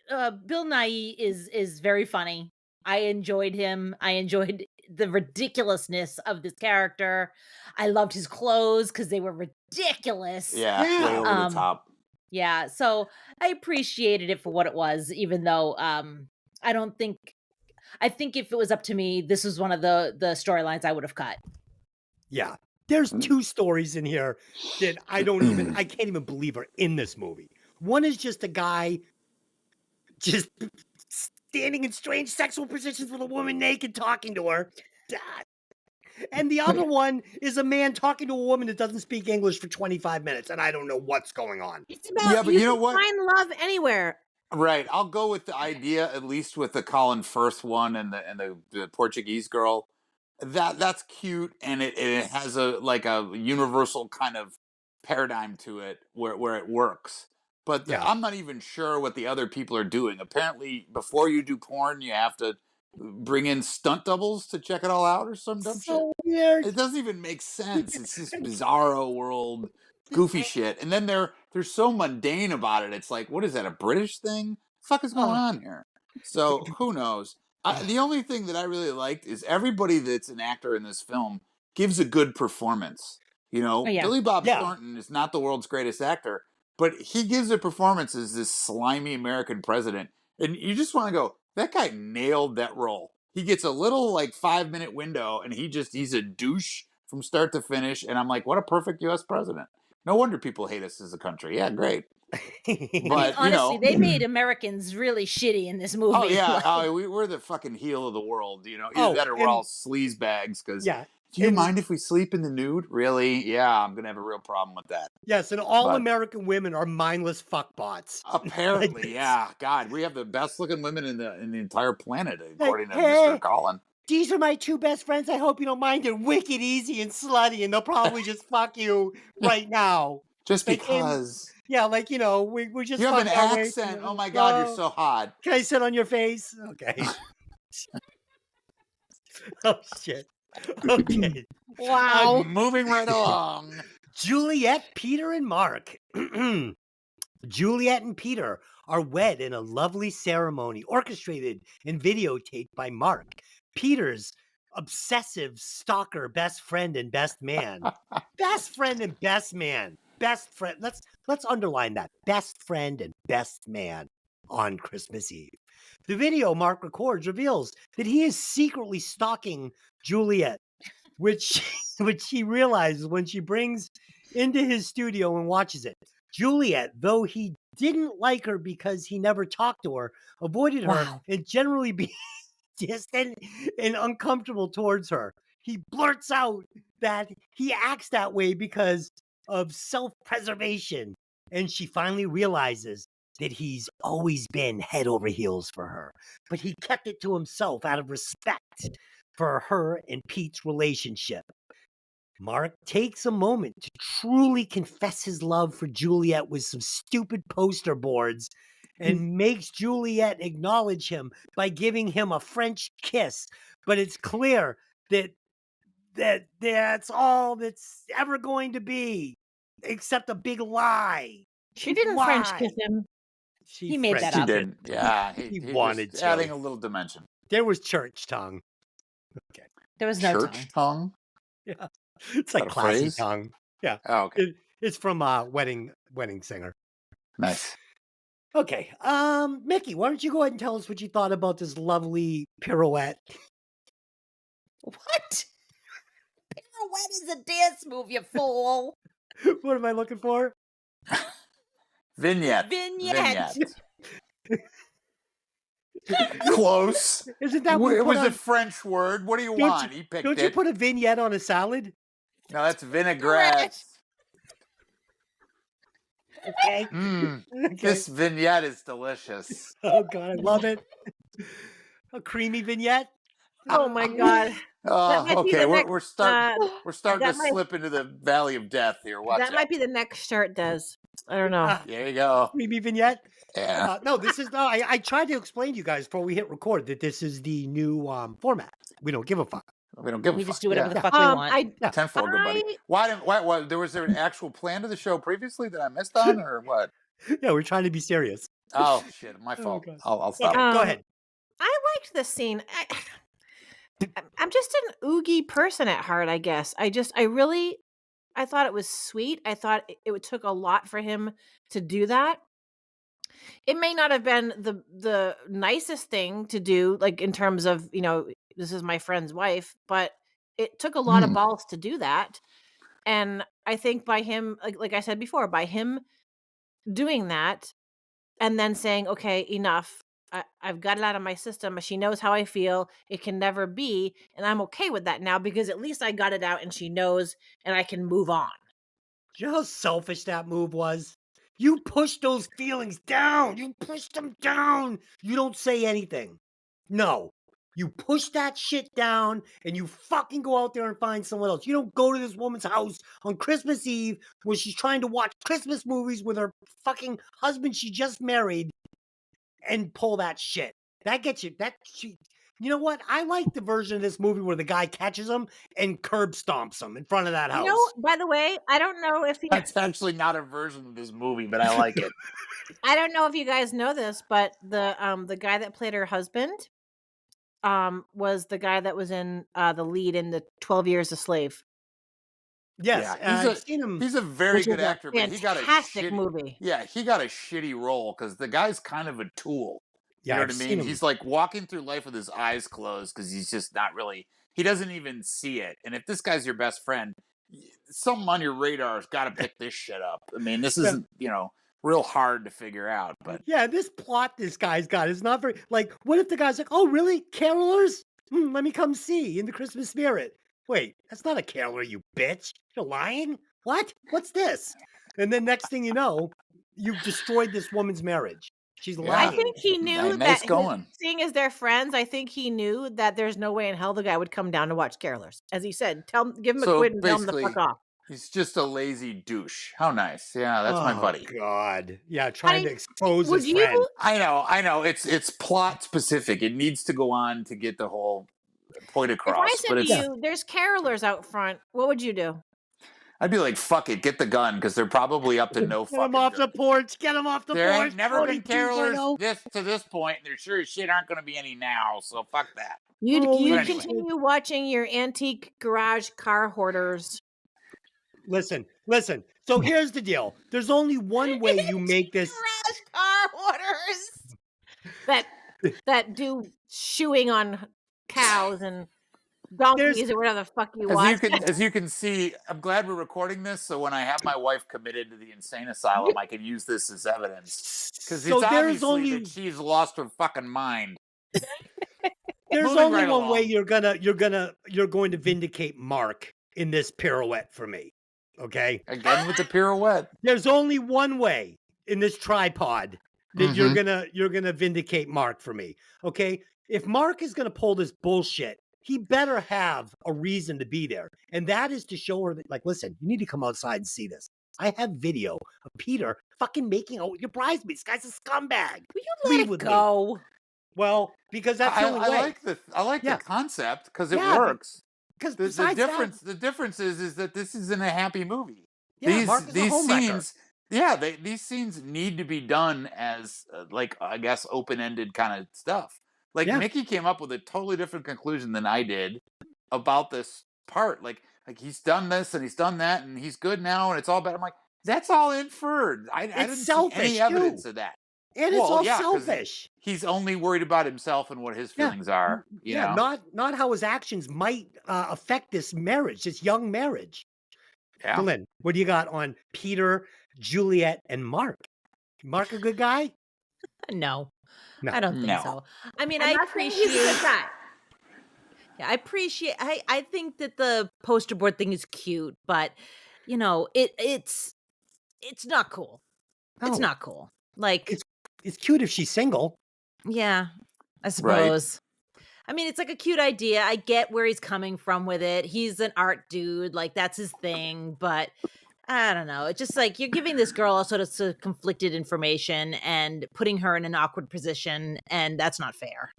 Bill Nighy is very funny. I enjoyed him. I enjoyed the ridiculousness of this character. I loved his clothes because they were ridiculous. Yeah, way over the top. Yeah, so I appreciated it for what it was, even though I don't think I think if it was up to me, this was one of the storylines I would have cut. Yeah. There's two stories in here that I can't even believe are in this movie. One is just a guy just standing in strange sexual positions with a woman naked talking to her. And the other one is a man talking to a woman that doesn't speak English for 25 minutes, and I don't know what's going on. It's about but you know what? Find love anywhere. Right. I'll go with the idea, at least with the Colin Firth one and the Portuguese girl. That's cute, and it has a universal kind of paradigm to it where it works. But I'm not even sure what the other people are doing. Apparently, before you do porn, you have to bring in stunt doubles to check it all out or some dumb shit. Weird. It doesn't even make sense. It's this bizarro world, goofy shit. And then they're so mundane about it. It's like, what is that, a British thing? The fuck is going on here? So who knows? The only thing that I really liked is everybody that's an actor in this film gives a good performance. You know, Billy Bob Thornton is not the world's greatest actor, but he gives a performance as this slimy American president. And you just want to go, that guy nailed that role. He gets a little 5-minute window and he's a douche from start to finish. And I'm like, what a perfect US president. No wonder people hate us as a country. Yeah, great. But honestly, they made Americans really shitty in this movie. Oh yeah, we're the fucking heel of the world. Either that or we're all sleaze bags. Because do you mind if we sleep in the nude? Really? Yeah, I'm gonna have a real problem with that. Yes, and all American women are mindless fuckbots. Apparently, yeah. God, we have the best looking women in the entire planet, according to Mr. Collin. These are my two best friends. I hope you don't mind. They're wicked easy and slutty, and they'll probably just fuck you right now. Just because. Yeah, we're just. You have an accent. Oh my God, you're so hot. Can I sit on your face? Okay. Oh shit. Okay. Wow. Moving right along. Juliet, Peter, and Mark. Juliet and Peter are wed in a lovely ceremony orchestrated and videotaped by Mark, Peter's obsessive stalker best friend and best man. Best friend and best man. Best friend. Let's underline that. Best friend and best man on Christmas Eve. The video Mark records reveals that he is secretly stalking Juliet, which he realizes when she brings into his studio and watches it. Juliet, though he didn't like her because he never talked to her, avoided her and generally be distant and uncomfortable towards her. He blurts out that he acts that way because of self-preservation, and she finally realizes that he's always been head over heels for her, but he kept it to himself out of respect for her and Pete's relationship. Mark takes a moment to truly confess his love for Juliet with some stupid poster boards and makes Juliet acknowledge him by giving him a French kiss. But it's clear that that's all that's ever going to be, except a big lie. She didn't French kiss him. He made that She up. did. Yeah, he wanted just adding a little dimension. There was church tongue. Okay. There was no church tongue. Yeah, it's like classy phrase? Tongue. Yeah. Oh, okay. It's from Wedding Singer. Nice. Okay. Mikki, why don't you go ahead and tell us what you thought about this lovely pirouette? What? Pirouette is a dance move, you fool. What am I looking for? Vignette. Close. Isn't that it was a French word? What do you want? He picked it. Don't you put a vignette on a salad? No, that's vinaigrette. Okay. Okay. This vignette is delicious. Oh God, I love it. A creamy vignette. Oh my God. Okay. We're starting to slip into the valley of death here. Watch that out. might be the next shirt, Des. I don't know. There you go. Creamy vignette. Yeah. No, this is I tried to explain to you guys before we hit record that this is the new format. We don't give a fuck. We don't give a fuck. We just do whatever the fuck we want. 10-4, good buddy. Why? Was there an actual plan to the show previously that I missed on, or what? Yeah, we're trying to be serious. Oh shit, my fault. I'll stop. Okay, go ahead. I liked the scene. I'm just an oogie person at heart, I guess. I thought it was sweet. I thought it took a lot for him to do that. It may not have been the nicest thing to do, like, in terms of, this is my friend's wife, but it took a lot of Hmm. balls to do that, and I think by him, like I said before, by him doing that and then saying, "Okay, enough. I've got it out of my system. She knows how I feel. It can never be, and I'm okay with that now because at least I got it out and she knows, and I can move on." Do you know how selfish that move was? You pushed those feelings down. You pushed them down. You don't say anything. No. You push that shit down and you fucking go out there and find someone else. You don't go to this woman's house on Christmas Eve where she's trying to watch Christmas movies with her fucking husband she just married and pull that shit. That gets you. You know what? I like the version of this movie where the guy catches him and curb stomps him in front of that house. By the way, I don't know if That's actually not a version of this movie, but I like it. I don't know if you guys know this, but the guy that played her husband was the guy that was in the lead in the 12 Years a Slave. Yes, Yeah, I've seen him. he's a very Which good is a actor, but he got a fantastic shitty movie. Yeah, he got a shitty role because the guy's kind of a tool. You Yeah, know I've what I seen mean? him. He's like walking through life with his eyes closed because he's just not really. He doesn't even see it. And if this guy's your best friend, something on your radar has got to pick this shit up. I mean, this isn't real hard to figure out. But Yeah, this plot this guy's got is not very like. What if the guy's like, "Oh, really, carolers? Let me come see in the Christmas spirit." Wait, that's not a caroler, you bitch. You're lying. What? What's this? And then next thing you know, you've destroyed this woman's marriage. She's Yeah. I lying. think he knew nice that going. seeing as they're friends, I think he knew that there's no way in hell the guy would come down to watch Carolers. As he said, give him a So quid and tell him to fuck basically, off. he's just a lazy douche. How nice. Yeah, that's my buddy. God. Yeah, trying to Honey, expose would his you? friend. I know. It's plot specific. It needs to go on to get the whole point If I across. said But to it's you, "There's Carolers out front," what would you do? I'd be like, fuck it, get the gun because they're probably up to no Get him fucking off the good. porch. Get him off the There porch. ain't never been 22.0. carolers to this point, and there sure as shit aren't going to be any now. So fuck that. You'd Holy But anyway. continue watching your antique garage car hoarders. Listen. So here's the deal. There's only one way you make this. Garage car orders. that do shoeing on cows and donkeys or whatever the fuck you watch. As you can see, I'm glad we're recording this, so when I have my wife committed to the insane asylum, I can use this as evidence. Because So it's there's obviously only that she's lost her fucking mind. there's Moving only right one way along. you're going to vindicate Mark in this pirouette for me. Okay? Again with the pirouette. There's only one way in this tripod that you're gonna vindicate Mark for me. Okay? If Mark is gonna pull this bullshit, he better have a reason to be there. And that is to show her that, like, listen, you need to come outside and see this. I have video of Peter fucking making out with your bridesmaids. This guy's a scumbag. Will you let it go? Well, because that's the only way. I like Yeah. the concept because it Yeah, works. Because The besides the difference is that this isn't a happy movie. yeah, Mark is a These homewrecker. scenes, these scenes need to be done as like I guess open ended kind of stuff. Like Yeah. Mikki came up with a totally different conclusion than I did about this part. Like he's done this and he's done that and he's good now and it's all bad. I'm like, that's all inferred. I didn't selfish, see any evidence too. of that. And it's all 'cause selfish. He's only worried about himself and what his feelings are. You know? not how his actions might affect this marriage, this young marriage. Yeah. Glenn, what do you got on Peter, Juliet, and Mark? Mark a good guy? No. No. I don't think No. so. I mean, I'm I not saying he's a good appreciate. guy. Yeah, I think that the poster board thing is cute, but it's not cool. It's No. not cool. Like, It's cute if she's single. yeah, I suppose. I mean, it's like a cute idea. I get where he's coming from with it. He's an art dude, like that's his thing, but I don't know. It's just like you're giving this girl all sorts of conflicted information and putting her in an awkward position, and that's not fair.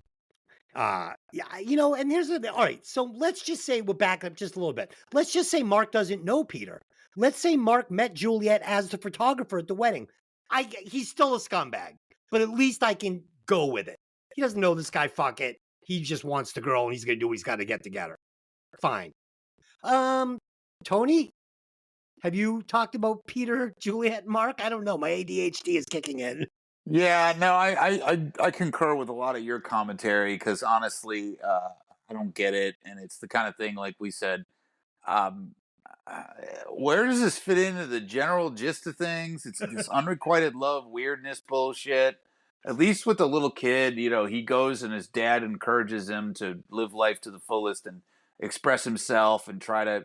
Yeah, and here's the all right. So let's just say we'll back up just a little bit. Let's just say Mark doesn't know Peter. Let's say Mark met Juliet as the photographer at the wedding. He's still a scumbag, but at least I can go with it. He doesn't know this guy. Fuck it. He just wants the girl, and he's gonna do what he's got to get together. Fine. Tony, have you talked about Peter, Juliet, and Mark? I don't know. My ADHD is kicking in. Yeah, no, I concur with a lot of your commentary because honestly, I don't get it, and it's the kind of thing like we said. Um, uh, where does this fit into the general gist of things? It's this unrequited love weirdness bullshit. At least with the little kid, he goes and his dad encourages him to live life to the fullest and express himself and try to,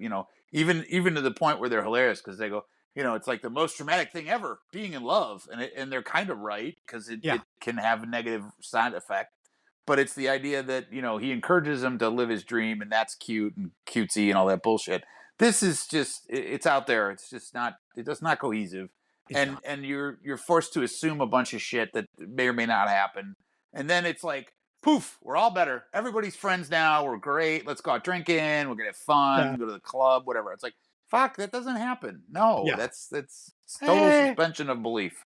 even to the point where they're hilarious because they go, it's like the most dramatic thing ever, being in love, and they're kind of right because Yeah. it can have a negative side effect. But it's the idea that he encourages him to live his dream, and that's cute and cutesy and all that bullshit. This is just it's out there. It's just not. It does not cohesive, It's and not. and you're forced to assume a bunch of shit that may or may not happen, and then it's like poof, we're all better. Everybody's friends now. We're great. Let's go out drinking. We're gonna have Yeah. fun. Go to the club. Whatever. It's like fuck. That doesn't happen. No, Yeah. that's total Hey, suspension of belief.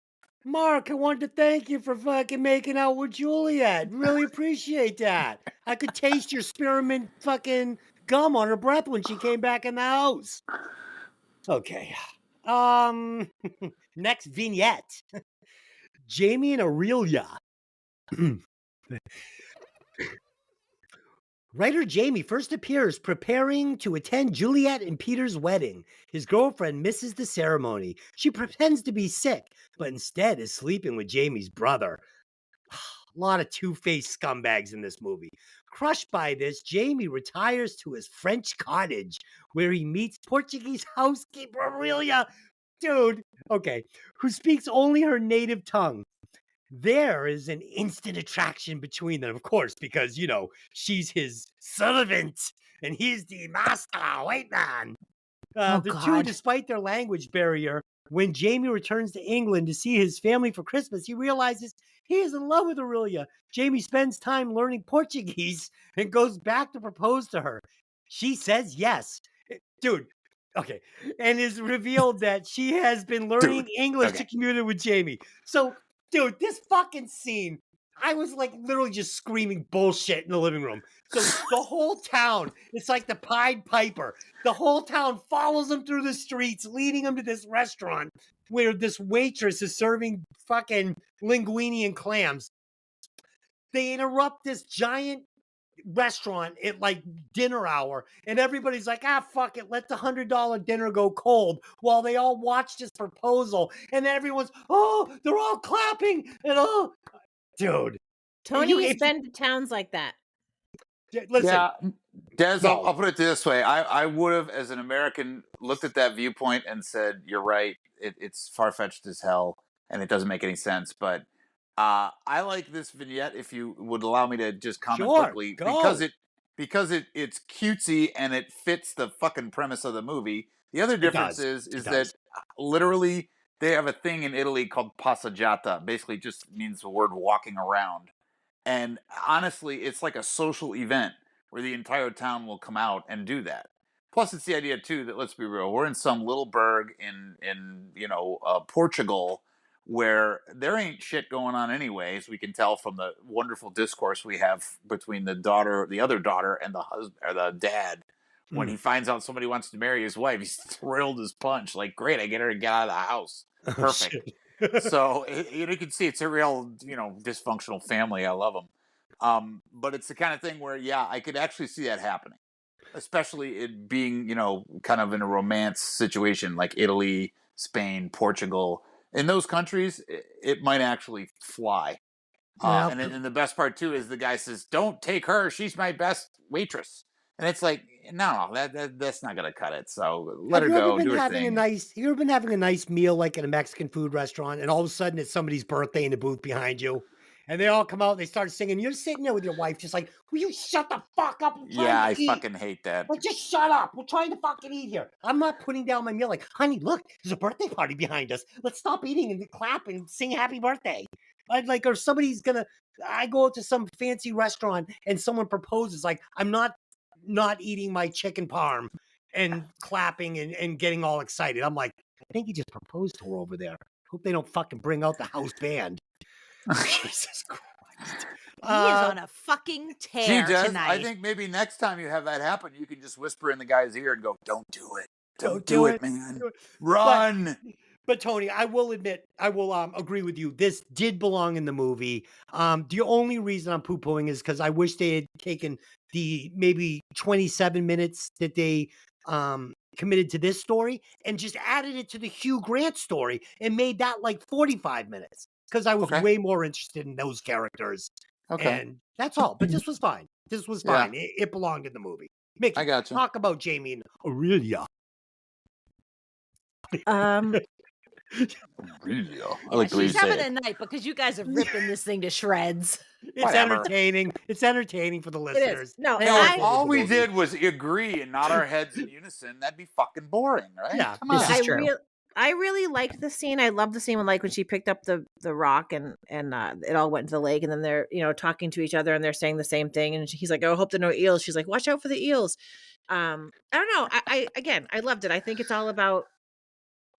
Mark, I wanted to thank you for fucking making out with Juliet. Really appreciate that. I could taste your spearmint fucking gum on her breath when she came back in the house. Okay. Um, Next vignette. Jamie and Aurelia. Writer Jamie first appears preparing to attend Juliet and Peter's wedding. His girlfriend misses the ceremony. She pretends to be sick, but instead is sleeping with Jamie's brother. A lot of two-faced scumbags in this movie. Crushed by this, Jamie retires to his French cottage where he meets Portuguese housekeeper Aurelia, dude, okay, who speaks only her native tongue. There is an instant attraction between them, of course, because, she's his servant and he's the master white man. Oh The two, God. despite their language barrier, when Jamie returns to England to see his family for Christmas, he realizes he is in love with Aurelia. Jamie spends time learning Portuguese and goes back to propose to her. She says yes. Dude, okay. And is revealed that she has been learning Dude. English to Okay. communicate with Jamie. So, dude, this fucking scene, I was like literally just screaming bullshit in the living room. So the whole town, it's like the Pied Piper. The whole town follows him through the streets, leading him to this restaurant where this waitress is serving fucking linguine and clams. They interrupt this giant restaurant at like dinner hour, and everybody's like, fuck it, let the $100 dinner go cold while they all watch this proposal. And then everyone's, they're all clapping, and dude, you Tony's if been to towns like that. listen, Yeah, Des, I'll, no, I'll put it this way. I would have, as an American, looked at that viewpoint and said, you're right. It's far-fetched as hell, and it doesn't make any sense. But I like this vignette, if you would allow me to just comment sure, quickly, because go. it's cutesy and it fits the fucking premise of the movie. The other It difference does. is It is that does. literally they have a thing in Italy called passeggiata. Basically, just means the word walking around. And honestly, it's like a social event where the entire town will come out and do that. Plus, it's the idea too that, let's be real, we're in some little burg in Portugal where there ain't shit going on anyways. We can tell from the wonderful discourse we have between the other daughter, and the husband or the dad. When he Mm. finds out somebody wants to marry his wife, he's thrilled as punch. Like, great, I get her to get out of the house. Oh Perfect. shit. So you can see it's a real, dysfunctional family. I love them. But it's the kind of thing where, yeah, I could actually see that happening, especially it being, kind of in a romance situation like Italy, Spain, Portugal. In those countries, it might actually fly. Well, And the best part too is the guy says, "Don't take her. She's my best waitress." And it's like, no, that's not gonna cut it. So let have her you ever go, been do her having a thing. nice you ever been having a nice meal like at a Mexican food restaurant, and all of a sudden it's somebody's birthday in the booth behind you, and they all come out and they start singing. You're sitting there with your wife, just like, will you shut the fuck up? I'm trying Yeah, to I eat. fucking hate that. Like, just shut up. We're trying to fucking eat here. I'm not putting down my meal. Like, honey, look, there's a birthday party behind us. Let's stop eating and clap and sing happy birthday. I'd like, or somebody's gonna. I go out to some fancy restaurant and someone proposes. Like, I'm not eating my chicken parm and clapping and getting all excited. I'm like, I think he just proposed to her over there. Hope they don't fucking bring out the house band. Jesus Christ. He is on a fucking Gee, tear Des, I tonight. think maybe next time you have that happen, you can just whisper in the guy's ear and go, "Don't do it. Don't Don't do do it, it. man. Do it. But Run." But Tony, I will admit, I will agree with you. This did belong in the movie. The only reason I'm poo-pooing is because I wish they had taken the maybe 27 minutes that they committed to this story and just added it to the Hugh Grant story and made that like 45 minutes because I was Okay. way more interested in those characters. Okay. And that's all. But this was fine. This was Yeah. fine. It belonged in the movie. Mickey, I got you. talk about Jamie and Aurelia. Really? I Yeah, like the way you she's say having it. a night because you guys are ripping this thing to shreds. It's Whatever. entertaining. It's entertaining for the It listeners. is. No, They Hell, all if get all into we the movie. did was agree and nod our heads in unison, that'd be fucking boring, right? Yeah, Come on. this is true. I really liked the scene. I love the scene when when she picked up the rock and it all went into the lake, and then they're talking to each other and they're saying the same thing, and he's like, "Oh, I hope there are no eels." She's like, "Watch out for the eels." I don't know. I loved it. I think it's all about.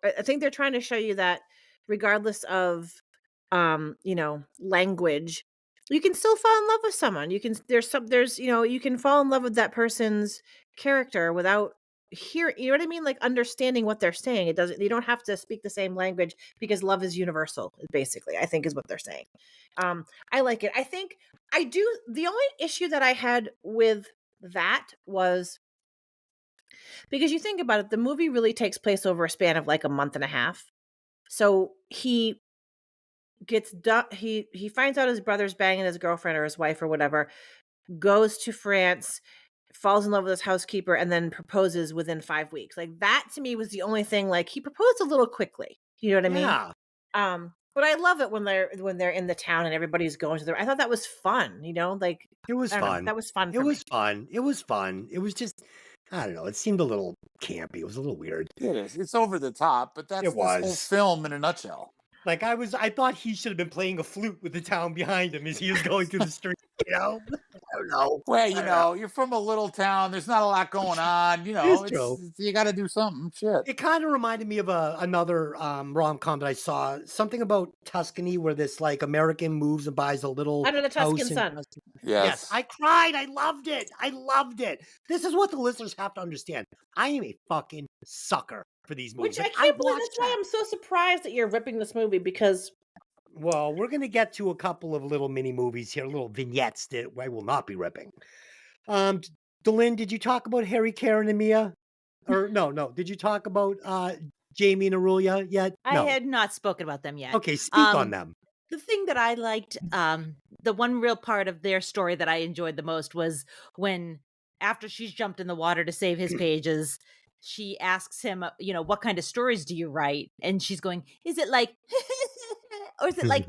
I think they're trying to show you that regardless of language, you can still fall in love with someone. You can fall in love with that person's character without you know what I mean, like understanding what they're saying. You don't have to speak the same language because love is universal, basically, I think is what they're saying. I like it. I think I do. The only issue that I had with that was because you think about it, the movie really takes place over a span of like a month and a half. So he gets done. He finds out his brother's banging his girlfriend or his wife or whatever, goes to France, falls in love with his housekeeper, and then proposes within 5 weeks. Like that to me was the only thing. Like he proposed a little quickly. You know what I mean? Yeah. But I love it when they're in the town and everybody's going to I thought that was fun. Like It was I don't know, fun. that was fun. It was fun. It was fun. It was just, I don't know. It seemed a little campy. It was a little weird. It is. It's over the top, but that's It this whole was. film in a nutshell. Like I thought he should have been playing a flute with the town behind him as he was going through the street. I don't know. Well, you're from a little town. There's not a lot going on. It's true. You got to do something. Shit. It kind of reminded me of another rom-com that I saw. Something about Tuscany, where this like American moves and buys a little Under the house Tuscan in sun. Tuscany. Yes. I cried. I loved it. I loved it. This is what the listeners have to understand. I am a fucking sucker for these movies. Which I Like, can't believe. watched That's why that. I'm so surprised that you're ripping this movie because Well, we're going to get to a couple of little mini movies here, little vignettes that I will not be ripping. Delynn, did you talk about Harry, Karen, and Mia? Or no. Did you talk about Jamie and Aurelia yet? I No. had not spoken about them yet. Okay, speak on them. The thing that I liked, the one real part of their story that I enjoyed the most was when, after she's jumped in the water to save his pages, she asks him, what kind of stories do you write? And she's going, is it like, or is it like,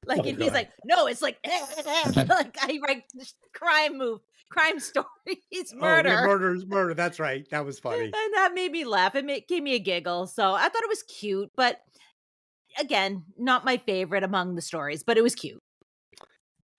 like, Oh, and he's God. like, no, it's like, like I write crime stories, murder. Oh, yeah, murder. That's right. That was funny. And that made me laugh. It gave me a giggle. So I thought it was cute, but again, not my favorite among the stories, but it was cute.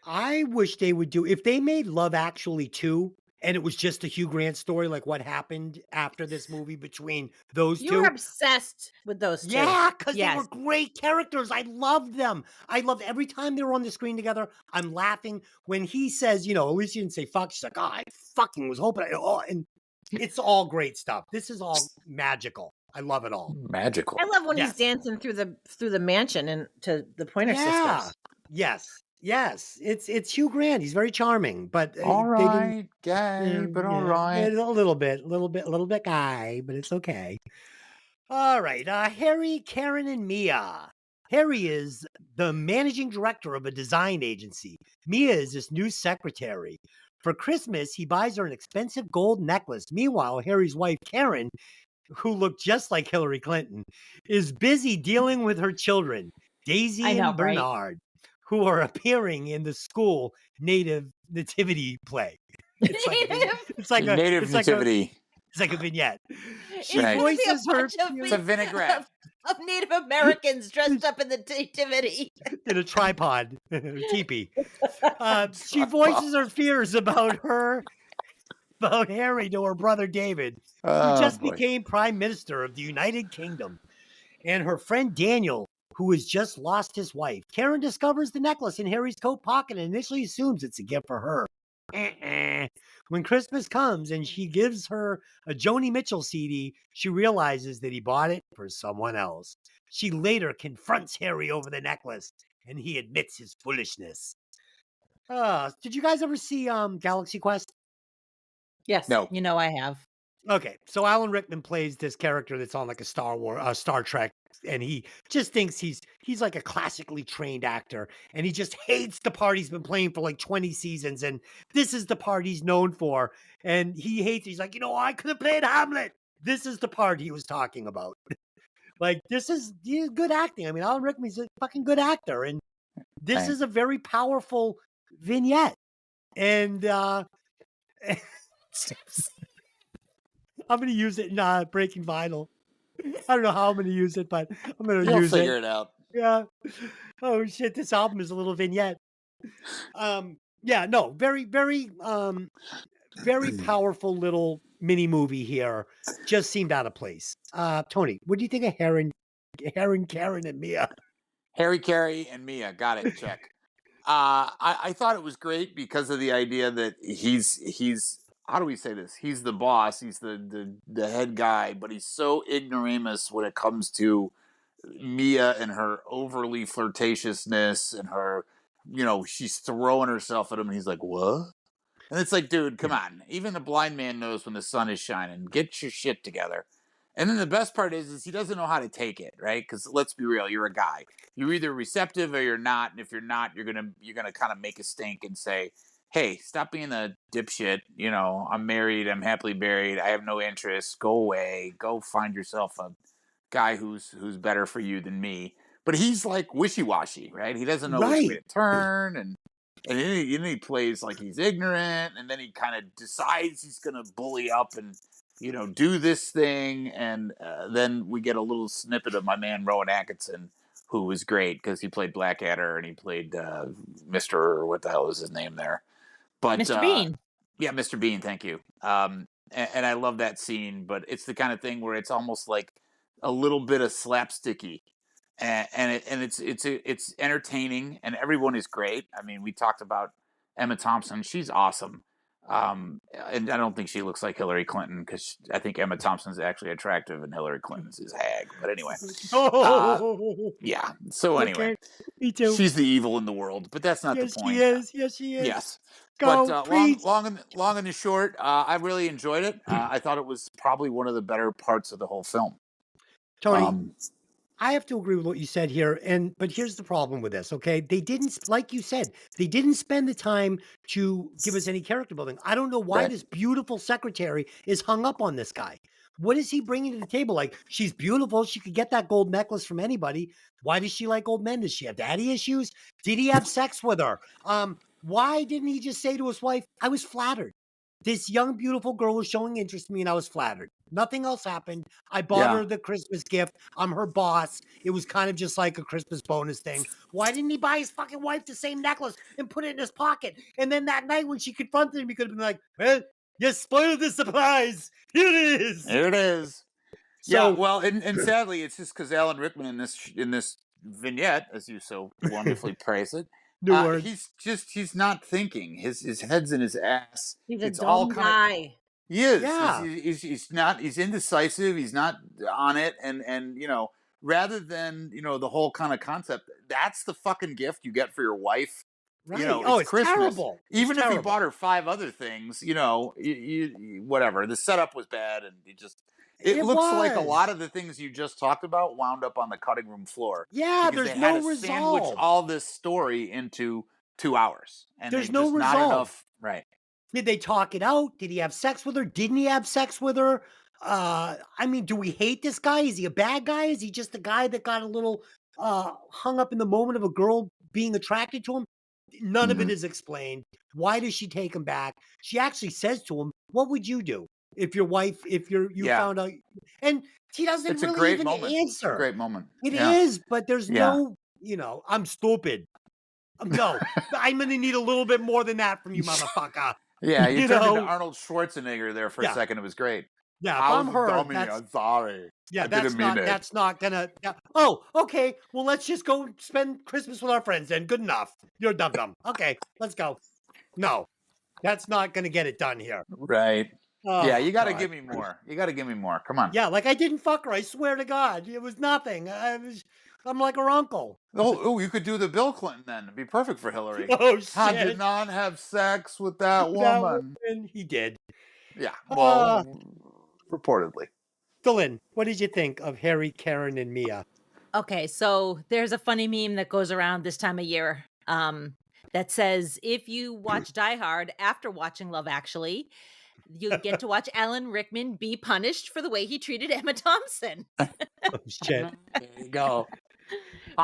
I wish they would do, if they made Love Actually 2 and it was just a Hugh Grant story, like what happened after this movie between those you two. were obsessed with those two. Yeah, because Yes. they were great characters. I loved them. I loved every time they were on the screen together. I'm laughing when he says, at least you didn't say fuck. She's like, oh, I fucking was hoping. And it's all great stuff. This is all magical. I love it all. Magical. I love when Yes. he's dancing through the mansion and to the Pointer Sisters. Yes. It's Hugh Grant. He's very charming, but All they didn't. right, gay, but all right. It's a little bit guy, but it's okay. All right, Harry, Karen, and Mia. Harry is the managing director of a design agency. Mia is his new secretary. For Christmas, he buys her an expensive gold necklace. Meanwhile, Harry's wife, Karen, who looked just like Hillary Clinton, is busy dealing with her children, Daisy I know, and right? Bernard, who are appearing in the school nativity play. It's like Native nativity. It's like a vignette. She Right. voices her It's a vinaigrette. of Native Americans dressed up in the nativity. in a tripod, teepee. She voices her fears about Harry to her brother David, who just became Prime Minister of the United Kingdom, and her friend Daniel, who has just lost his wife. Karen discovers the necklace in Harry's coat pocket and initially assumes it's a gift for her. When Christmas comes and she gives her a Joni Mitchell CD, she realizes that he bought it for someone else. She later confronts Harry over the necklace, and he admits his foolishness. Did you guys ever see Galaxy Quest? Yes. No. You know I have. Okay, so Alan Rickman plays this character that's on like a Star Trek, and he just thinks he's like a classically trained actor, and he just hates the part he's been playing for like 20 seasons, and this is the part he's known for, and he hates. He's like, I could have played Hamlet. This is the part he was talking about. Like, this is good acting. I mean, Alan Rickman's a fucking good actor, and this Right. is a very powerful vignette, and I'm going to use it in Breaking Vinyl. I don't know how I'm going to use it, but I'm going to You'll use figure it. it out. Yeah. Oh shit! This album is a little vignette. Yeah. No. Very, very, very powerful little mini movie here. Just seemed out of place. Tony, what do you think of Karen, and Mia? Harry Carey and Mia, got it. Check. I thought it was great because of the idea that he's how do we say this? He's the boss. He's the head guy, but he's so ignoramus when it comes to Mia and her overly flirtatiousness and her, she's throwing herself at him, and he's like, "What?" And it's like, dude, come on. Even the blind man knows when the sun is shining. Get your shit together. And then the best part is he doesn't know how to take it, right? Because let's be real, you're a guy. You're either receptive or you're not. And if you're not, you're gonna kind of make a stink and say, "Hey, stop being a dipshit. I'm married. I'm happily married. I have no interest. Go away. Go find yourself a guy who's better for you than me." But he's like wishy-washy, right? He doesn't know which way Right. to turn, and then he plays like he's ignorant, and then he kind of decides he's going to bully up and do this thing, and then we get a little snippet of my man Rowan Atkinson, who was great because he played Blackadder and he played Mr. or what the hell is his name there, but Mr. Bean. yeah, Mr. Bean, thank you. And I love that scene, but it's the kind of thing where it's almost like a little bit of slapsticky, and it's entertaining, and everyone is great. I mean, we talked about Emma Thompson; she's awesome. And I don't think she looks like Hillary Clinton because I think Emma Thompson's actually attractive and Hillary Clinton's his hag. But anyway, yeah. So anyway, Okay. Me too. she's the evil in the world, but that's not Yes, the point. she is. Yes, she is. Yes. Go, But preach. long and the short, I really enjoyed it. I thought it was probably one of the better parts of the whole film. Tony, I have to agree with what you said here, but here's the problem with this, okay? They didn't, like you said, they didn't spend the time to give us any character building. I don't know why Right. this beautiful secretary is hung up on this guy. What is he bringing to the table? Like, she's beautiful. She could get that gold necklace from anybody. Why does she like old men? Does she have daddy issues? Did he have sex with her? Why didn't he just say to his wife, "I was flattered. This young, beautiful girl was showing interest in me and I was flattered. Nothing else happened. I bought her the Christmas gift. I'm her boss. It was kind of just like a Christmas bonus thing. Why didn't he buy his fucking wife the same necklace and put it in his pocket? And then that night when she confronted him, he could have been like, "Well, you spoiled the surprise. Here it is." There it is. So, yeah, well, and sadly, it's just because Alan Rickman in this vignette, as you so wonderfully praise it, new word. he's not thinking. His head's in his ass. He's a It's all dumb kind of guy. he is. Yeah. He's not. He's indecisive. He's not on it. And rather than the whole kind of concept, that's the fucking gift you get for your wife. Right. It's Christmas. Terrible. Even It's if he terrible. bought her 5 other things, you whatever. The setup was bad, and it looks like a was. lot of the things you just talked about wound up on the cutting room floor. Yeah, because there's they had no to sandwich resolve. all this story into 2 hours, and There's they no just not resolve. enough. Right. Did they talk it out? Did he have sex with her? Didn't he have sex with her? I mean, do we hate this guy? Is he a bad guy? Is he just a guy that got a little hung up in the moment of a girl being attracted to him? None of it is explained. Why does she take him back? She actually says to him, "What would you do if you found out?" And he doesn't It's a really great even moment. It's a answer. great moment. It Yeah. is, but there's Yeah. no, I'm stupid. No, I'm going to need a little bit more than that from you, motherfucker. Yeah, you You turned into know? Arnold Schwarzenegger there for a Yeah. second. It was great. Yeah, if I I'm was a her, dummy. that's I'm sorry. yeah, I that's didn't mean not it. that's not gonna. Yeah. Oh, okay. Well, let's just go spend Christmas with our friends then. Good enough. You're a dum dum. Okay, let's go. No, That's not going to get it done here. Right. Oh, Yeah, you got to God. give me more. You got to give me more. Come on. Yeah, like I didn't fuck her. I swear to God, it was nothing. I'm like her uncle. Oh, you could do the Bill Clinton then. It'd be perfect for Hillary. Oh I did shit! not have sex with that That woman. woman, he did. Yeah. Uh, Well, reportedly. Dylan, what did you think of Harry, Karen, and Mia? Okay, so there's a funny meme that goes around this time of year that says if you watch Die Hard after watching Love Actually, you get to watch Alan Rickman be punished for the way he treated Emma Thompson, Oh shit! There you go.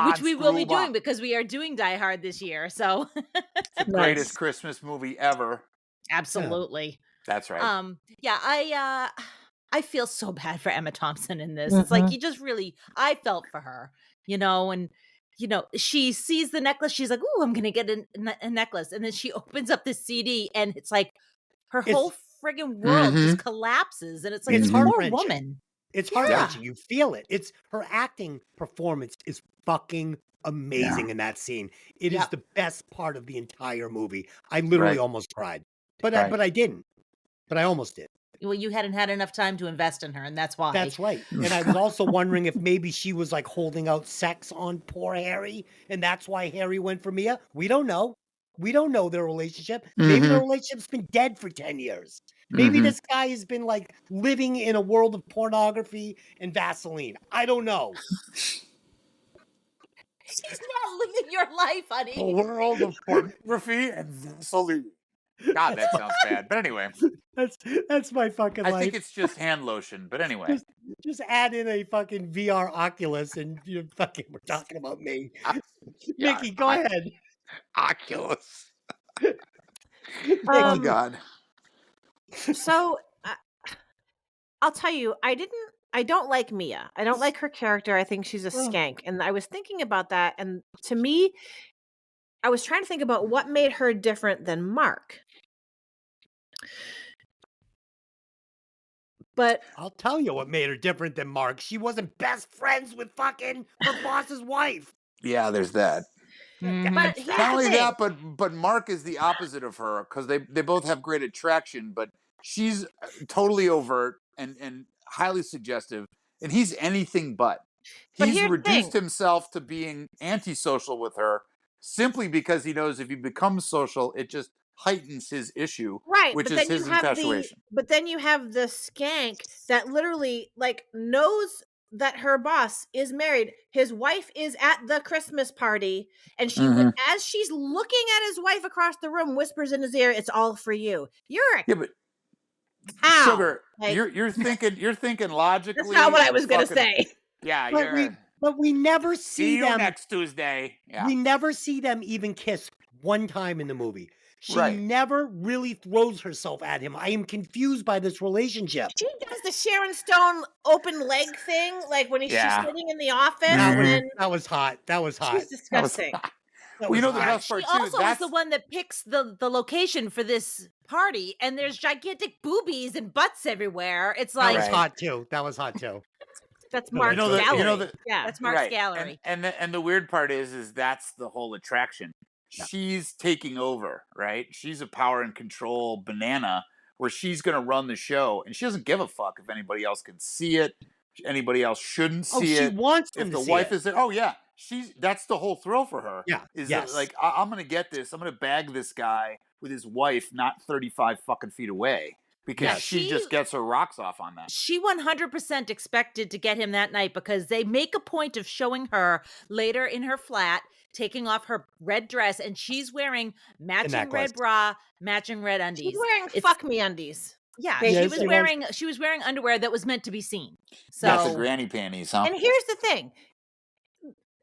which we will be Hans doing Gruber. because we are doing Die Hard this year. So The greatest Christmas movie ever. absolutely. That's right. Yeah, I feel so bad for Emma Thompson in this. It's like I felt for her, and she sees the necklace, she's like, "Ooh, I'm gonna get a necklace," and then she opens up this CD, and it's like her whole friggin' world just collapses, and it's like It's this poor heart-wrenching. woman. It's heart-wrenching. You feel it. It's her acting performance is fucking amazing in that scene. It is the best part of the entire movie. I literally almost cried, but I didn't. But I almost did. Well, you hadn't had enough time to invest in her, and that's why. That's right. And I was also wondering if maybe she was like holding out sex on poor Harry, and that's why Harry went for Mia. We don't know. We don't know their relationship. Maybe their relationship's been dead for 10 years. Maybe this guy has been like living in a world of pornography and Vaseline. I don't know. She's not living your life, honey. A world of pornography and Vaseline. God, that sounds bad. But anyway, that's my fucking life. I think it's just hand lotion. But anyway, just add in a fucking VR Oculus, and we're talking about me. Mikki, go ahead. Oculus. Oh God. So I'll tell you, I don't like Mia. I don't like her character. I think she's a skank. And I was thinking about that. And to me, I was trying to think about what made her different than Mark. But I'll tell you what made her different than Mark. She wasn't best friends with fucking her boss's wife. Yeah, there's that. But Not only that, but Mark is the opposite of her because they both have great attraction, but she's totally overt and highly suggestive, and he's anything but. He's reduced himself to being antisocial with her simply because he knows if he becomes social, it just heightens his issue, which is his infatuation. But then you have the skank that literally like knows that her boss is married. His wife is at the Christmas party, and she, as she's looking at his wife across the room, whispers in his ear, "It's all for you." You're a but cow. Sugar, like, you're thinking logically. That's not what I was gonna say. Yeah, but we never see them next Tuesday. Yeah. We never see them even kiss one time in the movie. She never really throws herself at him. I am confused by this relationship. She does the Sharon Stone open leg thing, like when she's sitting in the office. That was hot. That was hot. She's disgusting. Well, you know the best part too. She also is the one that picks the location for this party, and there's gigantic boobies and butts everywhere. It's like that was hot too. That was hot too. That's Mark's gallery. That's Mark's gallery. And the weird part is that's the whole attraction. Yeah. She's taking over, right? She's a power and control banana where she's going to run the show, and she doesn't give a fuck if anybody else can see it. Anybody else shouldn't see it. She wants them if to the see wife it. is there. Oh yeah, that's the whole thrill for her. Yeah, that, like I'm going to get this. I'm going to bag this guy with his wife not 35 fucking feet away. Because she just gets her rocks off on that. She 100% expected to get him that night because they make a point of showing her later in her flat taking off her red dress, and she's wearing matching red bra, matching red undies. She's wearing fuck me undies. Yeah, she was wearing underwear that was meant to be seen. So that's the granny panties, huh? And here's the thing.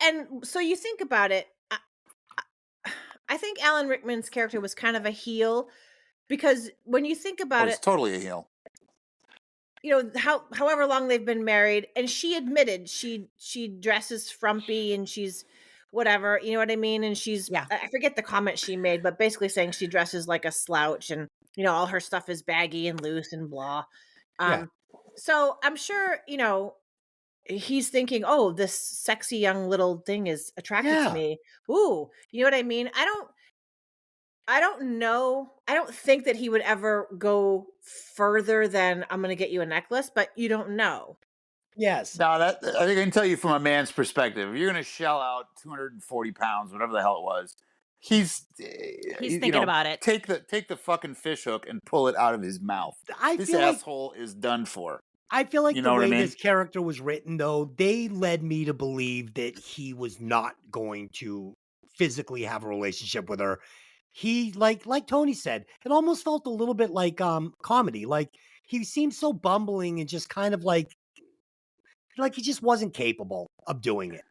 And so you think about it, I think Alan Rickman's character was kind of a heel. Because when you think about it's totally a heel. You know, however long they've been married, and she admitted she dresses frumpy and she's whatever, you know what I mean? And she's I forget the comment she made, but basically saying she dresses like a slouch and all her stuff is baggy and loose and blah. So I'm sure, he's thinking, oh, this sexy young little thing is attracted to me. Ooh, you know what I mean? I don't know. I don't think that he would ever go further than I'm going to get you a necklace, but you don't know. Yes. Now that I think I can tell you from a man's perspective, if you're going to shell out 240 pounds, whatever the hell it was, he's He's thinking about it. take the fucking fish hook and pull it out of his mouth. I This feel like asshole is done for. I feel like You the know what I way mean? this character was written, though, they led me to believe that he was not going to physically have a relationship with her. He like Tony said, it almost felt a little bit like comedy. Like he seemed so bumbling and just kind of like he just wasn't capable of doing it.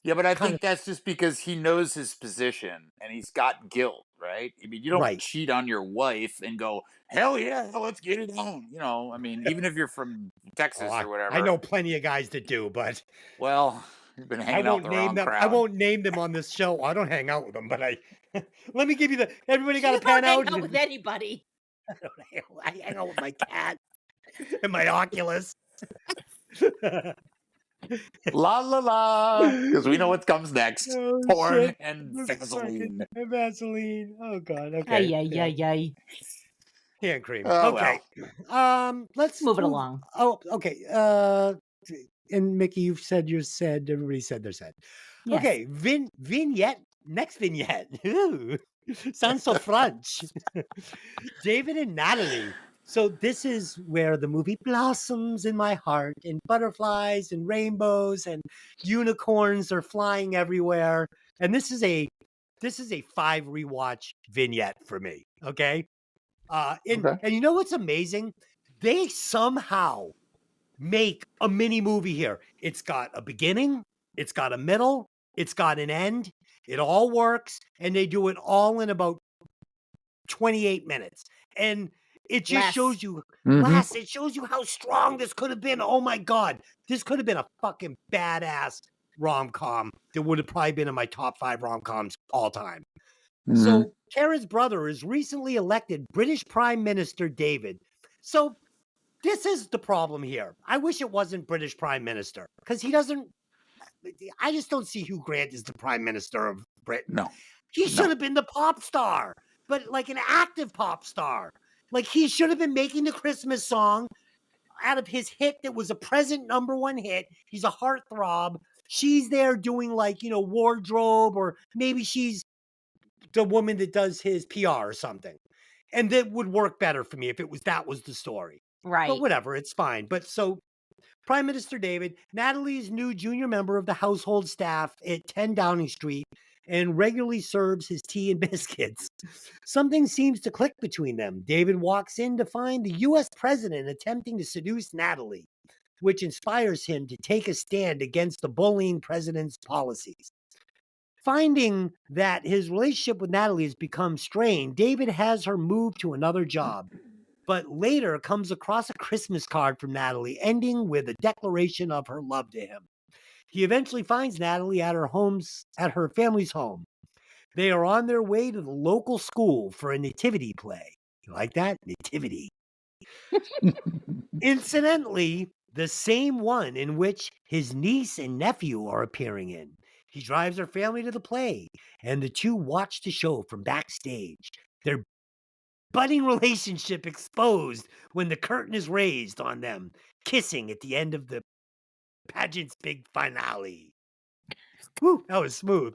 Yeah, but I Kind think of that's just because he knows his position and he's got guilt, right? I mean, you don't right. cheat on your wife and go, hell yeah, let's get it on. You know, I mean, even if you're from Oh, Texas or I whatever, know plenty of guys that do, but well, you've been I hanging out with won't the name wrong them. I crowd. won't name them on this show. I don't hang out with them, but I let me give you the everybody got You a pen don't hang out. out with anybody. I hang out with my cat and my Oculus. La la la, because we know what comes next: Oh porn shit. and The Vaseline. fucking Vaseline. Oh god. Ay, Okay. ay, Yeah. ay, ay. Hand cream. Oh Okay. Let's Move it move. along. Oh, okay. And Mickey, you've said your said. Everybody said their said. Yes. Okay. Vignette. Next vignette. Ooh, sounds so French. David and Natalie. So this is where the movie blossoms in my heart, and butterflies and rainbows and unicorns are flying everywhere. And this is a 5 rewatch vignette for me. Okay. Okay. And you know what's amazing? They somehow make a mini movie here. It's got a beginning, it's got a middle, it's got an end. It all works, and they do it all in about 28 minutes. And it just Less. shows you Mhm. it shows you how strong this could have been. Oh my god. This could have been a fucking badass rom-com that would have probably been in my top 5 rom-coms all time. Mhm. So Karen's brother is recently elected British Prime Minister David. So this is the problem here. I wish it wasn't British Prime Minister because he doesn't. I just don't see Hugh Grant as the Prime Minister of Britain. No. He should have been the pop star, but like an active pop star. Like he should have been making the Christmas song out of his hit that was a present #1 hit. He's a heartthrob. She's there doing like, wardrobe, or maybe she's the woman that does his PR or something. And that would work better for me if that was the story. Right. But whatever, it's fine. But so Prime Minister David, Natalie's new junior member of the household staff at 10 Downing Street, and regularly serves his tea and biscuits. Something seems to click between them. David walks in to find the US president attempting to seduce Natalie, which inspires him to take a stand against the bullying president's policies. Finding that his relationship with Natalie has become strained, David has her move to another job, but later comes across a Christmas card from Natalie, ending with a declaration of her love to him. He eventually finds Natalie at her family's home. They are on their way to the local school for a nativity play. You like that? Nativity. Incidentally, the same one in which his niece and nephew are appearing in. He drives her family to the play, and the two watch the show from backstage. Their budding relationship exposed when the curtain is raised on them, kissing at the end of the pageant's big finale. Woo, that was smooth.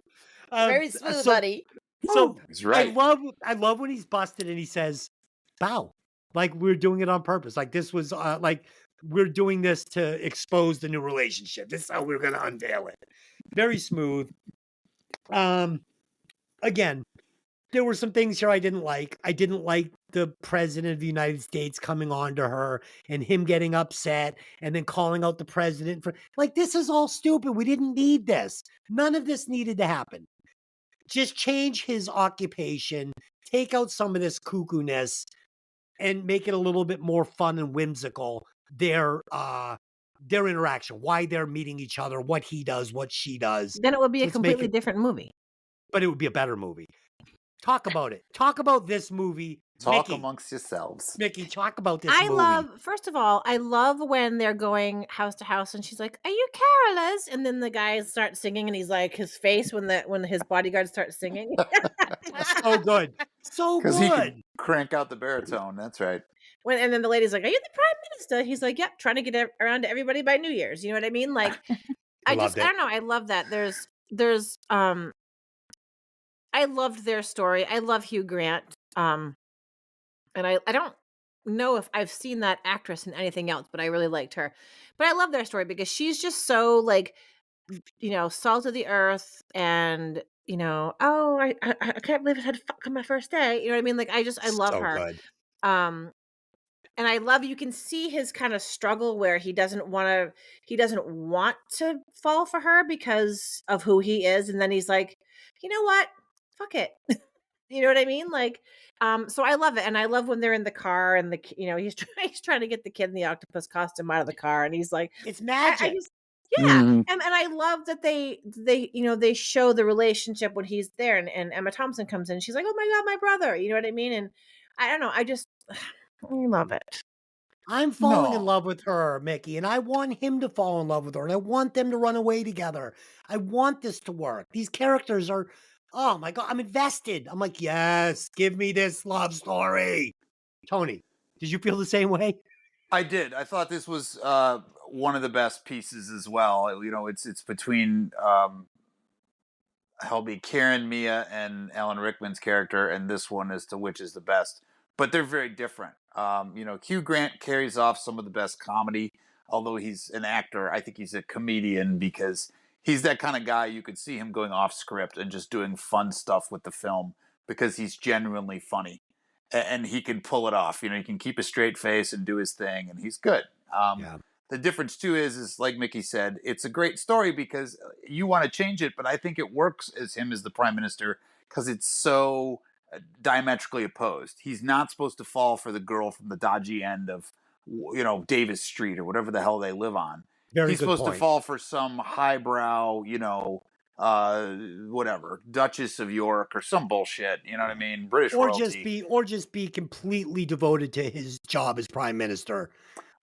Very smooth, buddy. So He's right. I love when he's busted and he says, "Bow," like we're doing it on purpose. Like this was like we're doing this to expose the new relationship. This is how we're going to unveil it. Very smooth. Again, there were some things here I didn't like. I didn't like the president of the United States coming on to her and him getting upset and then calling out the president for like, this is all stupid. We didn't need this. None of this needed to happen. Just change his occupation, take out some of this cuckoo-ness, and make it a little bit more fun and whimsical. Their interaction, why they're meeting each other, what he does, what she does. Then it would be a Let's make completely it- different movie. But it would be a better movie. Talk about it. Talk about this movie Talk Mikki. amongst yourselves. Mikki, talk about this movie. First of all, I love when they're going house to house and she's like, "Are you carolers?" And then the guys start singing and he's like, his face when his bodyguards start singing. So good. So Because he good. can crank out the baritone. That's right. And then the lady's like, "Are you the prime minister?" He's like, "Yep, trying to get around to everybody by New Year's." You know what I mean? Like, I Loved it. don't know. I love that. There's I loved their story. I love Hugh Grant. And I don't know if I've seen that actress in anything else, but I really liked her. But I love their story because she's just so like, salt of the earth, and oh, I can't believe I had fuck on my first day. You know what I mean? Like I love So her. good. And I love, you can see his kind of struggle where he doesn't want to fall for her because of who he is, and then he's like, you know what? Fuck it. You know what I mean? Like, so I love it, and I love when they're in the car and he's trying to get the kid in the octopus costume out of the car, and he's like, It's I magic. just, yeah, and I love that they show the relationship when he's there, and Emma Thompson comes in, and she's like, oh my god, my brother, you know what I mean? And I don't know, I just I love it. I'm falling in No. love with her, Mikki, and I want him to fall in love with her, and I want them to run away together. I want this to work. These characters are, oh my God, I'm invested. I'm like, yes, give me this love story. Tony, did you feel the same way? I did. I thought this was one of the best pieces as well. It's between Helby, Karen, Mia, and Alan Rickman's character, and this one as to which is the best. But they're very different. Hugh Grant carries off some of the best comedy, although he's an actor. I think he's a comedian because he's that kind of guy. You could see him going off script and just doing fun stuff with the film because he's genuinely funny, and he can pull it off. He can keep a straight face and do his thing, and he's good. Yeah. The difference too is like Mikki said, it's a great story because you want to change it, but I think it works as him as the prime minister because it's so diametrically opposed. He's not supposed to fall for the girl from the dodgy end of Davis Street or whatever the hell they live on. Very He's good supposed to point. fall for some highbrow, whatever, Duchess of York or some bullshit. You know what I mean? British royalty. Or just be completely devoted to his job as prime minister.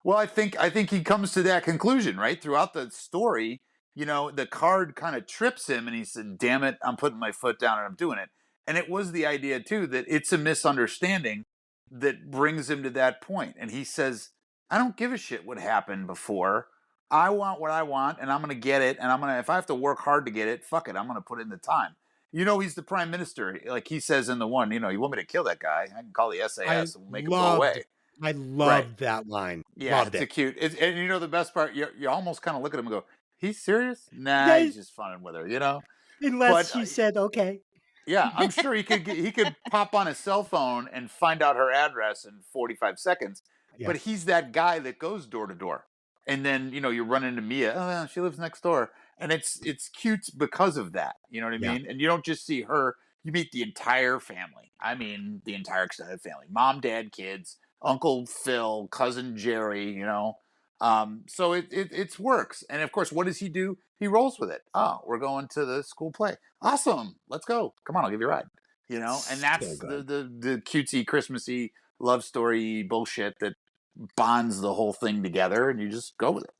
Well, I think he comes to that conclusion, right? Throughout the story, the card kind of trips him and he said, damn it, I'm putting my foot down and I'm doing it. And it was the idea, too, that it's a misunderstanding that brings him to that point. And he says, I don't give a shit what happened before. I want what I want and I'm going to get it. And if I have to work hard to get it, fuck it, I'm going to put in the time. He's the prime minister. Like he says in the one, you want me to kill that guy? I can call the SAS and make him go away. I loved that line. Yeah, loved it's it. cute. And the best part, you almost kind of look at him and go, he's serious? Nah, he's just funning with her, Unless she said, okay. Yeah, I'm sure he could pop on his cell phone and find out her address in 45 seconds. Yeah. But he's that guy that goes door to door. And then, you run into Mia. Oh, she lives next door. And it's cute because of that. You know what I mean? And you don't just see her. You meet the entire family. I mean, the entire extended family. Mom, dad, kids, Uncle Phil, cousin Jerry, So it works. And of course, what does he do? He rolls with it. Oh, we're going to the school play. Awesome. Let's go. Come on, I'll give you a ride. And that's the cutesy, Christmassy love story bullshit that bonds the whole thing together, and you just go with it.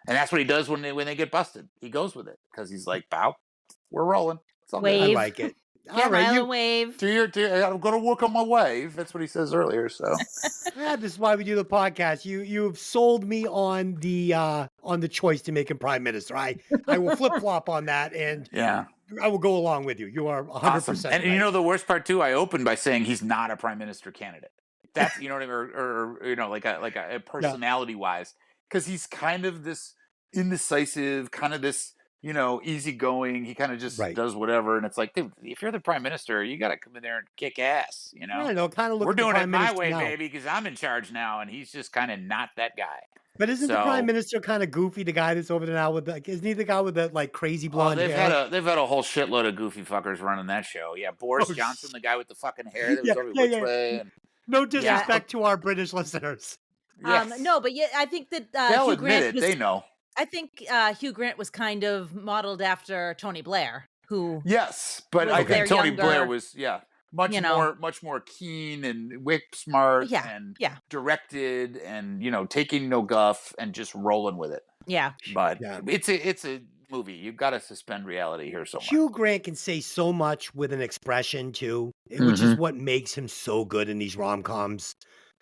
And that's what he does when they get busted. He goes with it because he's like, "Pow, we're rolling." It's all Wave. good. I like it. All right, wave. I'm going to work on my wave. That's what he says earlier. So, this is why we do the podcast. You've sold me on the choice to make him prime minister. I will flip flop on that, and yeah, I will go along with you. You are 100%. Awesome. And right. the worst part too, I opened by saying he's not a prime minister candidate. That's what I mean, or like a personality wise, because he's kind of this indecisive, kind of this easygoing. He kind of just does whatever, and it's like, dude, if you're the prime minister, you got to come in there and kick ass. I know, kind of look. We're doing it my way, now, baby, because I'm in charge now, and he's just kind of not that guy. But isn't the prime minister kind of goofy? The guy that's over there now isn't he the guy with the crazy blonde hair? They've had a whole shitload of goofy fuckers running that show. Yeah, Boris Johnson, the guy with the fucking hair that was over which way. And, no disrespect to our British listeners. Yes. No, but I think that they'll Hugh admit Grant it. They know. I think Hugh Grant was kind of modeled after Tony Blair, who but I think Tony Blair was much you know. much more keen and whip smart Yeah, and yeah, directed and taking no guff and just rolling with it. yeah. But Yeah. it's a movie. You've got to suspend reality here somewhere. Hugh Grant can say so much with an expression too, which is Mhm. what makes him so good in these rom-coms.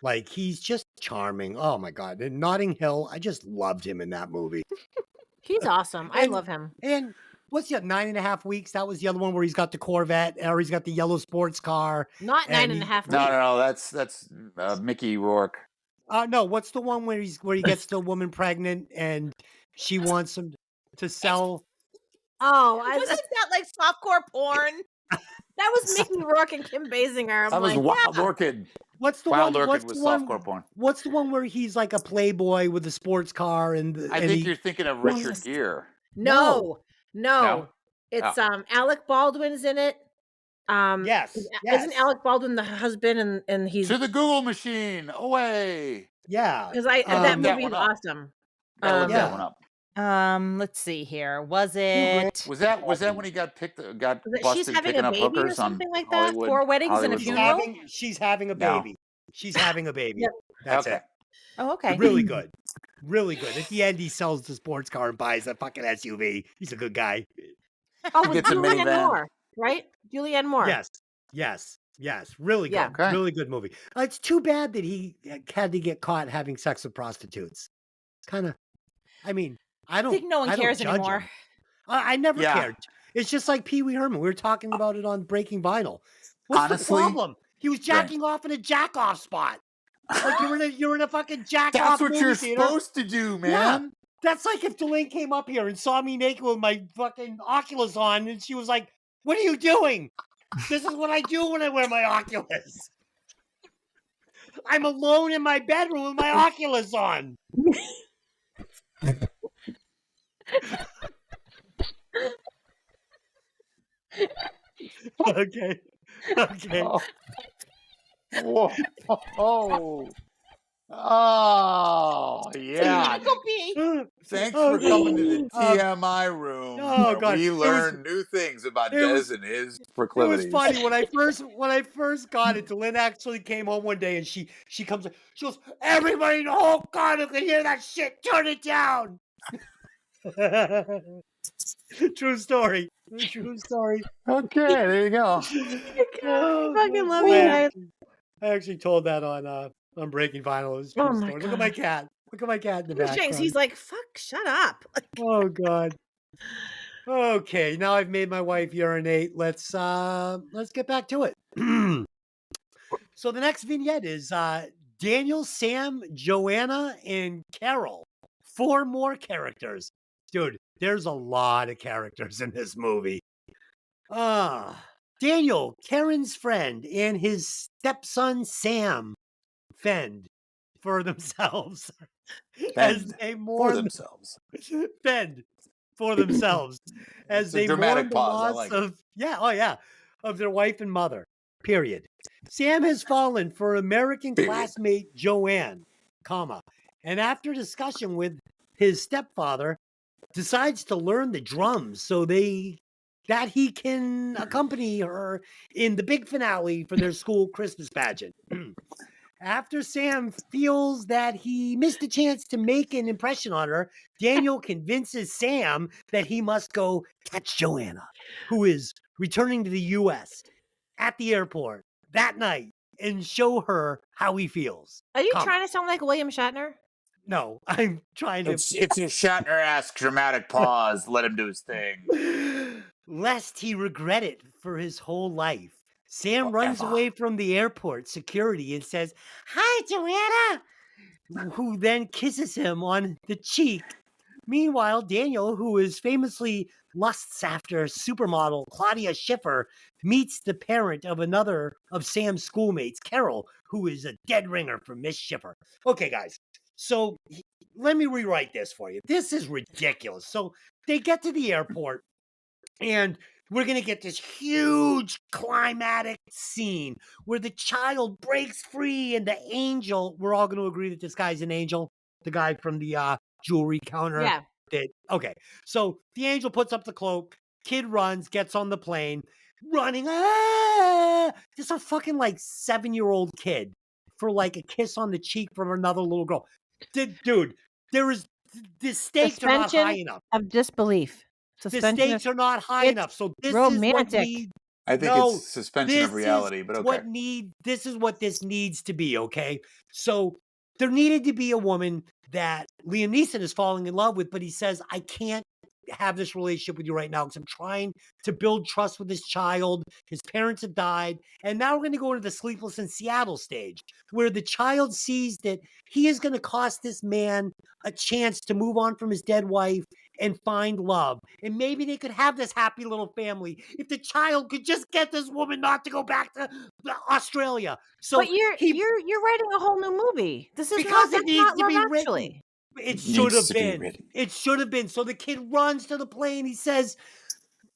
Like he's just charming. Oh my god. In Notting Hill, I just loved him in that movie. He's awesome. I And love him. and what's the 9.5 weeks? That was the other one where he's got the Corvette or he's got the yellow sports car. Not And 9.5 No, weeks. no, no. That's Mickey Rourke. no, what's the one where he gets the woman pregnant and she wants him to sell? Oh, Wasn't that like softcore porn? that was Mickey Rourke and Kim Basinger. I'm That was like, Wild Orchid. What's the Wild one? Orchid What's was the one? softcore porn. What's the one where he's like a playboy with a sports car I think you're thinking of Richard Gere. no. No? It's Alec Baldwin's in it. Yes, Isn't Alec Baldwin the husband and he's To the Google machine, away. yeah. because that looked that movie is one up. awesome. I looked that Yeah. one up. Let's see here. Was it Was that when he got She's busted having picking a up baby or hookers on something like that? Hollywood? 4 weddings and a Hollywood funeral? She's having a No. baby. She's having a baby. Yep. That's Okay. it. Oh, okay. Really good. Really good. At the end, he sells the sports car and buys a fucking SUV. He's a good guy. Oh, with Gets a Julianne minivan. Moore, right? Julianne Moore. Yes. Really good. Yeah. Okay. Really good movie. It's too bad that he had to get caught having sex with prostitutes. Kind of. I mean, I I don't think no one I don't cares judge anymore. him. I never Yeah. cared. It's just like Pee Wee Herman. We were talking about it on Breaking Vinyl. What's Honestly, the problem? He was jacking off in a jack off spot. Like you're in a fucking jack off That's what movie you're theater. supposed to do, man. Yeah. That's like if Delane came up here and saw me naked with my fucking Oculus on, and she was like, "What are you doing?" This is what I do when I wear my Oculus. I'm alone in my bedroom with my Oculus on. Okay. Whoa. Oh, yeah. Uncle P. Thanks for coming to the Oh, TMI room. oh, where God. We It was- learn new things about it was- Des and his It was proclivities. funny when I first got it. Lynn actually came home one day and she comes. She goes, "Everybody in the whole condo can hear that shit. Turn it down." True story. True story. Okay, there you go. I fucking love I you guys. actually- I actually told that on Breaking Vinyl. It was a true Oh my story. Look at my God. cat. Look at my cat in the James, background. he's like, "Fuck, shut up." Oh God. Okay, now I've made my wife urinate. Let's get back to it. So the next vignette is Daniel, Sam, Joanna, and Carol. 4 more characters. Dude, there's a lot of characters in this movie. Daniel, Karen's friend, and his stepson Sam fend for themselves. As Fend they for mourn themselves. fend for themselves as It's a they dramatic mourn the pause. I loss like it. of their wife and mother. Period. Sam has fallen for American Period. classmate Joanne, and after discussion with his stepfather, decides to learn the drums so that he can accompany her in the big finale for their school Christmas pageant. After Sam feels that he missed a chance to make an impression on her, Daniel convinces Sam that he must go catch Joanna, who is returning to the U.S. at the airport that night, and show her how he feels. Are you Comma. trying to sound like William Shatner? No, I'm trying to. It's a Shatner-esque dramatic pause. Let him do his thing. Lest he regret it for his whole life. Sam runs Forever. away from the airport security and says, "Hi, Joanna," who then kisses him on the cheek. Meanwhile, Daniel, who is famously lusts after supermodel Claudia Schiffer, meets the parent of another of Sam's schoolmates, Carol, who is a dead ringer for Miss Schiffer. Okay, guys, so let me rewrite this for you. This is ridiculous. So they get to the airport, and we're going to get this huge climatic scene where the child breaks free and the angel, we're all going to agree that this guy's an angel, the guy from the jewelry counter. Yeah. Okay. So the angel puts up the cloak, kid runs, gets on the plane. running, just a fucking like 7-year-old kid for like a kiss on the cheek from another little girl. Dude, the stakes are not high Suspension enough. of disbelief. The Suspension of stakes are not high it's enough. So this is what romantic. needs. I think No, it's suspension of this is reality, but okay. this is what this needs to be, okay? So there needed to be a woman that Liam Neeson is falling in love with, but he says, I can't have this relationship with you right now because I'm trying to build trust with this child. His parents have died. And now we're going to go into the Sleepless in Seattle stage where the child sees that he is going to cost this man a chance to move on from his dead wife and find love. And maybe they could have this happy little family if the child could just get this woman not to go back to Australia. So But you're writing a whole new movie. This is because not it needs to Love be written. Actually. It should have been. It should have been. So the kid runs to the plane. He says,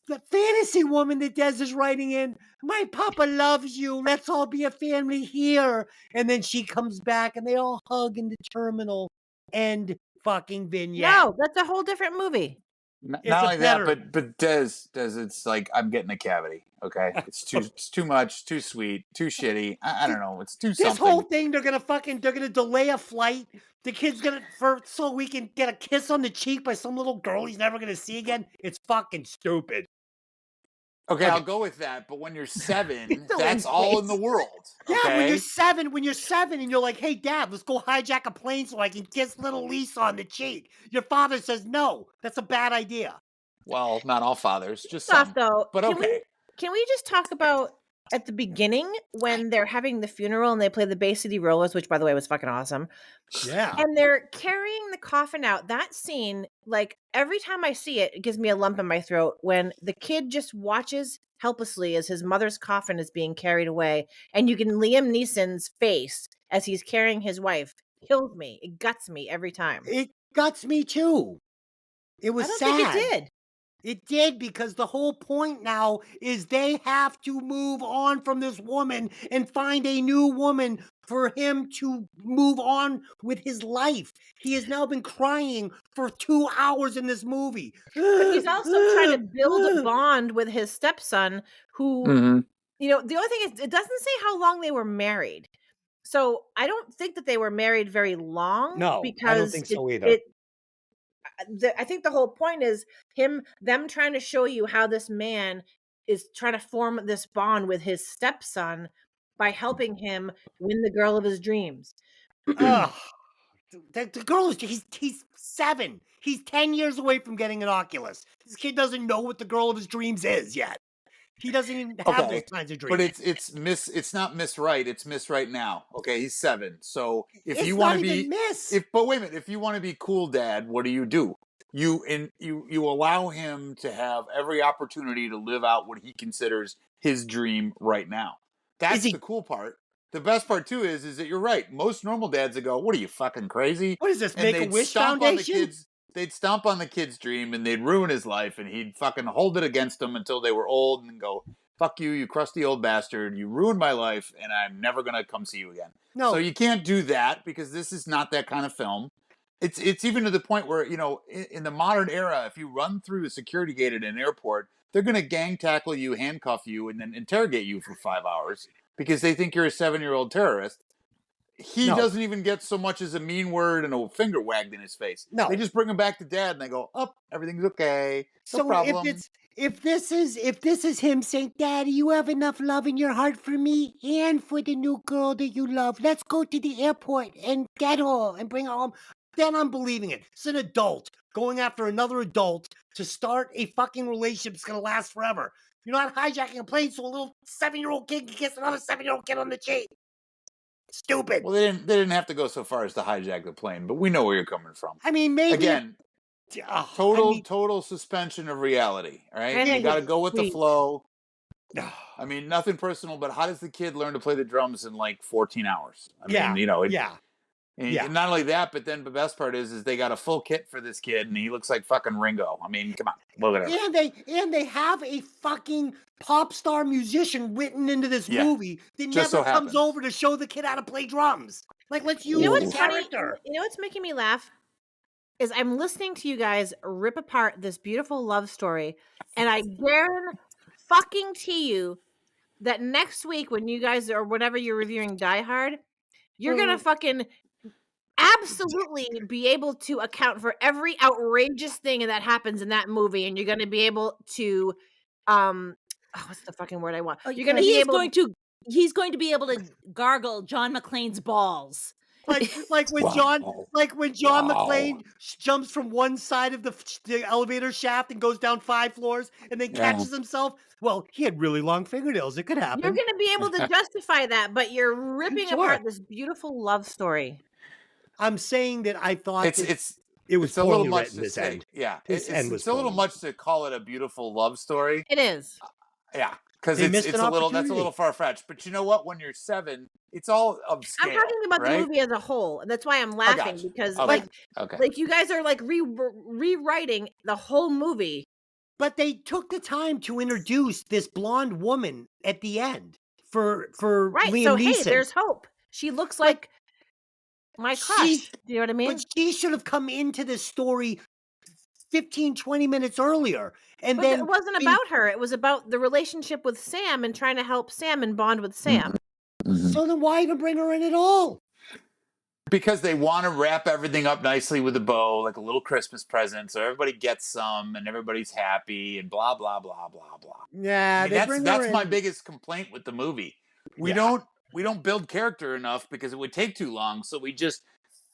the fantasy woman that Des is writing in, my papa loves you. Let's all be a family here. And then she comes back and they all hug in the terminal. End fucking vignette. No, that's a whole different movie. Not It's a only better- that, but Des, it's like I'm getting a cavity. Okay, it's too much, too sweet, too shitty. I don't know. It's too This something. whole thing, they're gonna delay a flight. The kid's so we can get a kiss on the cheek by some little girl he's never gonna see again. It's fucking stupid. Okay, I'll go with that. But when you're 7, Still that's in all place. in the world. Yeah, Okay? when you're seven and you're like, hey dad, let's go hijack a plane so I can kiss little Lisa on the cheek. Your father says no. That's a bad idea. Well, not all fathers, just Stuff some. though. But okay. Can we just talk about at the beginning when they're having the funeral and they play the Bay City Rollers, which by the way was fucking awesome. Yeah. And they're carrying the coffin out. That scene, like every time I see it, it gives me a lump in my throat when the kid just watches helplessly as his mother's coffin is being carried away. And you can Liam Neeson's face as he's carrying his wife. Kills me. It guts me every time. It guts me too. It was I don't sad. think it did. It did because the whole point now is they have to move on from this woman and find a new woman for him to move on with his life. He has now been crying for 2 hours in this movie. But he's also trying to build a bond with his stepson who, you know, the only thing is it doesn't say how long they were married. So I don't think that they were married very long. No, because I don't think so either. I think the whole point is them trying to show you how this man is trying to form this bond with his stepson by helping him win the girl of his dreams. Ugh. The girl is he's 7. He's 10 years away from getting an Oculus. This kid doesn't know what the girl of his dreams is yet. He doesn't even have those kinds of dreams. But it's not Miss Right, it's Miss Right now. Okay, he's 7. So if It's you want not to even be Miss. but wait a minute, if you want to be cool dad, what do? You allow him to have every opportunity to live out what he considers his dream right now. That's the cool part. The best part too is that you're right. Most normal dads would go, "What are you fucking crazy?" What is this, And Make-A-Wish Foundation? They'd stomp on the kid's dream and they'd ruin his life and he'd fucking hold it against them until they were old and go, fuck you, you crusty old bastard. You ruined my life and I'm never going to come see you again. No. So you can't do that because this is not that kind of film. It's even to the point where, you know, in the modern era, if you run through the security gate at an airport, they're going to gang tackle you, handcuff you, and then interrogate you for 5 hours because they think you're a 7-year-old terrorist. He doesn't even get so much as a mean word and a finger wagged in his face. No. They just bring him back to dad and they go, oh, everything's okay. No So problem. if this is him saying, Daddy, you have enough love in your heart for me and for the new girl that you love. Let's go to the airport and get her and bring her home. Then I'm believing it. It's an adult going after another adult to start a fucking relationship that's going to last forever. You're not hijacking a plane so a little 7-year-old kid can kiss another 7-year-old kid on the cheek. Stupid. Well, they didn't have to go so far as to hijack the plane, but we know where you're coming from. I mean, maybe again, total suspension of reality. All right, you got to go with the flow. I mean, nothing personal, but how does the kid learn to play the drums in like 14 hours? I mean, you know, and not only that, but then the best part is they got a full kit for this kid, and he looks like fucking Ringo. I mean, come on, whatever. And they have a fucking pop star musician written into this movie that Just never so comes happens. over to show the kid how to play drums. Like, let's use You know the what's funny? character. You know what's making me laugh is I'm listening to you guys rip apart this beautiful love story, and I guarantee you that next week when you guys or whenever you're reviewing Die Hard, you're gonna fucking absolutely be able to account for every outrageous thing that happens in that movie, and you're gonna be able to what's the fucking word I want? You're gonna be able he's going to be able to gargle John McClane's balls. Like when John McClane jumps from one side of the elevator shaft and goes down 5 floors and then catches himself. Well, he had really long fingernails. It could happen. You're gonna be able to justify that, but you're ripping apart this beautiful love story. I'm saying that I thought it was a little much written, to this say. end. Yeah, This end was it's a little much to call it a beautiful love story. It is. Yeah, because They it's missed an a little opportunity. far fetched. But you know what? When you're 7, it's all of scale. I'm talking about the movie as a whole, and that's why I'm laughing because like you guys are like rewriting the whole movie. But they took the time to introduce this blonde woman at the end for Liam so Neeson. Hey, there's hope. She looks like my crush. Do you know what I mean? But she should have come into this story 15, 20 minutes earlier. And but then it wasn't about her. It was about the relationship with Sam and trying to help Sam and bond with Sam. So then why even bring her in at all? Because they want to wrap everything up nicely with a bow, like a little Christmas present, so everybody gets some and everybody's happy and blah blah blah blah blah. Yeah, that's my biggest complaint with the movie. We don't build character enough because it would take too long, so we just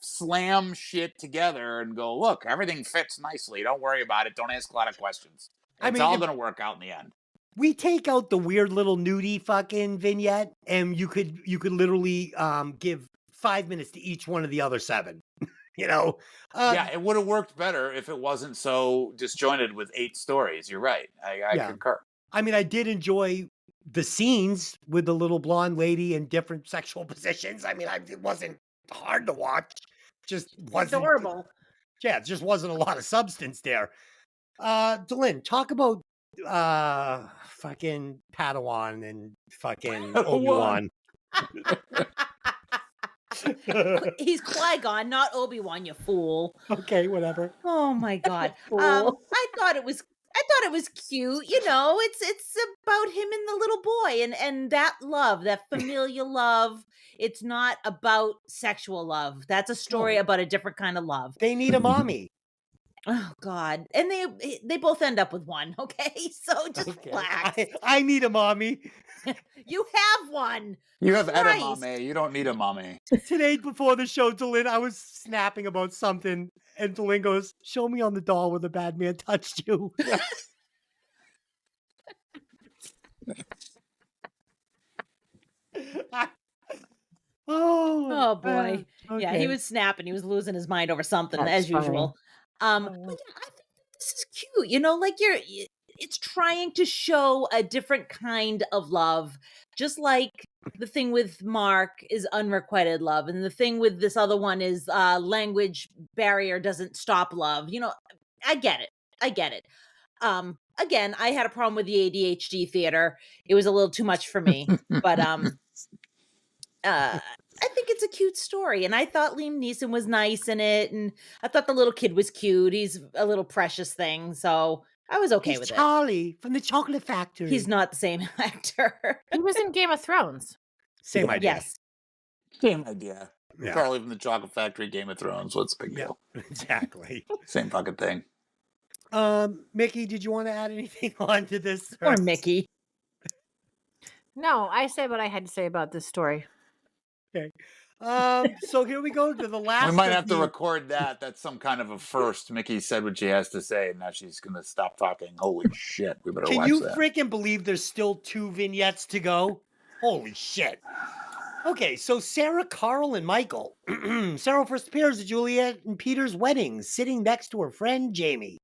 slam shit together and go, look, everything fits nicely. Don't worry about it. Don't ask a lot of questions. It's all going to work out in the end. We take out the weird little nudie fucking vignette, and you could literally give 5 minutes to each one of the other 7. You know? Yeah, it would have worked better if it wasn't so disjointed with 8 stories. You're right. I concur. I mean, I did enjoy the scenes with the little blonde lady in different sexual positions. I mean, it wasn't hard to watch. Just wasn't adorable. Yeah, it just wasn't a lot of substance there. Delyn, talk about fucking Padawan and fucking Obi-Wan. He's Qui-Gon, not Obi-Wan, you fool. Okay, whatever. Oh my god. I thought it was cute. You know, it's about him and the little boy and that love, that familial love. It's not about sexual love. That's a story about a different kind of love. They need a mommy. Oh God. And they both end up with one, okay? So just relax. I need a mommy. You have one. You have edamame. You don't need a mommy. Today before the show, Delyn, I was snapping about something, and Delyn goes, "Show me on the doll where the bad man touched you." Oh boy. Okay. Yeah, he was snapping. He was losing his mind over something as usual. But yeah, I think this is cute. You know, like it's trying to show a different kind of love, just like the thing with Mark is unrequited love, and the thing with this other one is language barrier doesn't stop love. You know, I get it. Again, I had a problem with the ADHD theater. It was a little too much for me, but I think it's a cute story, and I thought Liam Neeson was nice in it, and I thought the little kid was cute. He's a little precious thing, so I was okay with Charlie from the Chocolate Factory. He's not the same actor. He was in Game of Thrones. Same idea. Yes. Same idea. Yeah. Charlie from the Chocolate Factory, Game of Thrones. What's the big deal? Exactly. Same fucking thing. Mickey, did you want to add anything on to this? Or Mickey. No, I said what I had to say about this story. Okay. So here we go to the last. We might have to record that. That's some kind of a first. Mickey said what she has to say, and now she's going to stop talking. Holy shit. We better watch that. Can you freaking believe there's still 2 vignettes to go? Holy shit. Okay, so Sarah, Carl, and Michael. Sarah first appears at Juliet and Peter's wedding, sitting next to her friend Jamie.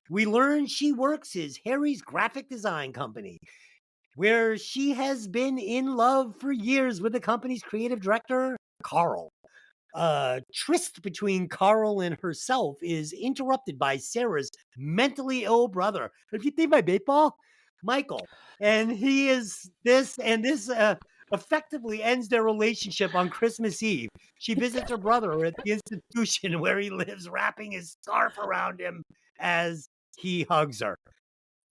We learn she works at Harry's graphic design company, where she has been in love for years with the company's creative director, Carl. Tryst between Carl and herself is interrupted by Sarah's mentally ill brother. If you think my baseball, Michael. And he is this effectively ends their relationship on Christmas Eve. She visits her brother at the institution where he lives, wrapping his scarf around him as he hugs her.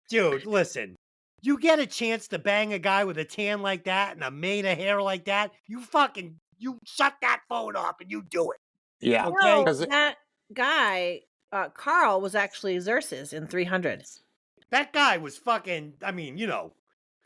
Dude, listen. You get a chance to bang a guy with a tan like that and a mane of hair like that, you shut that phone off and you do it. Yeah. Okay? No, that guy, Carl, was actually Xerxes in 300. That guy was fucking, I mean,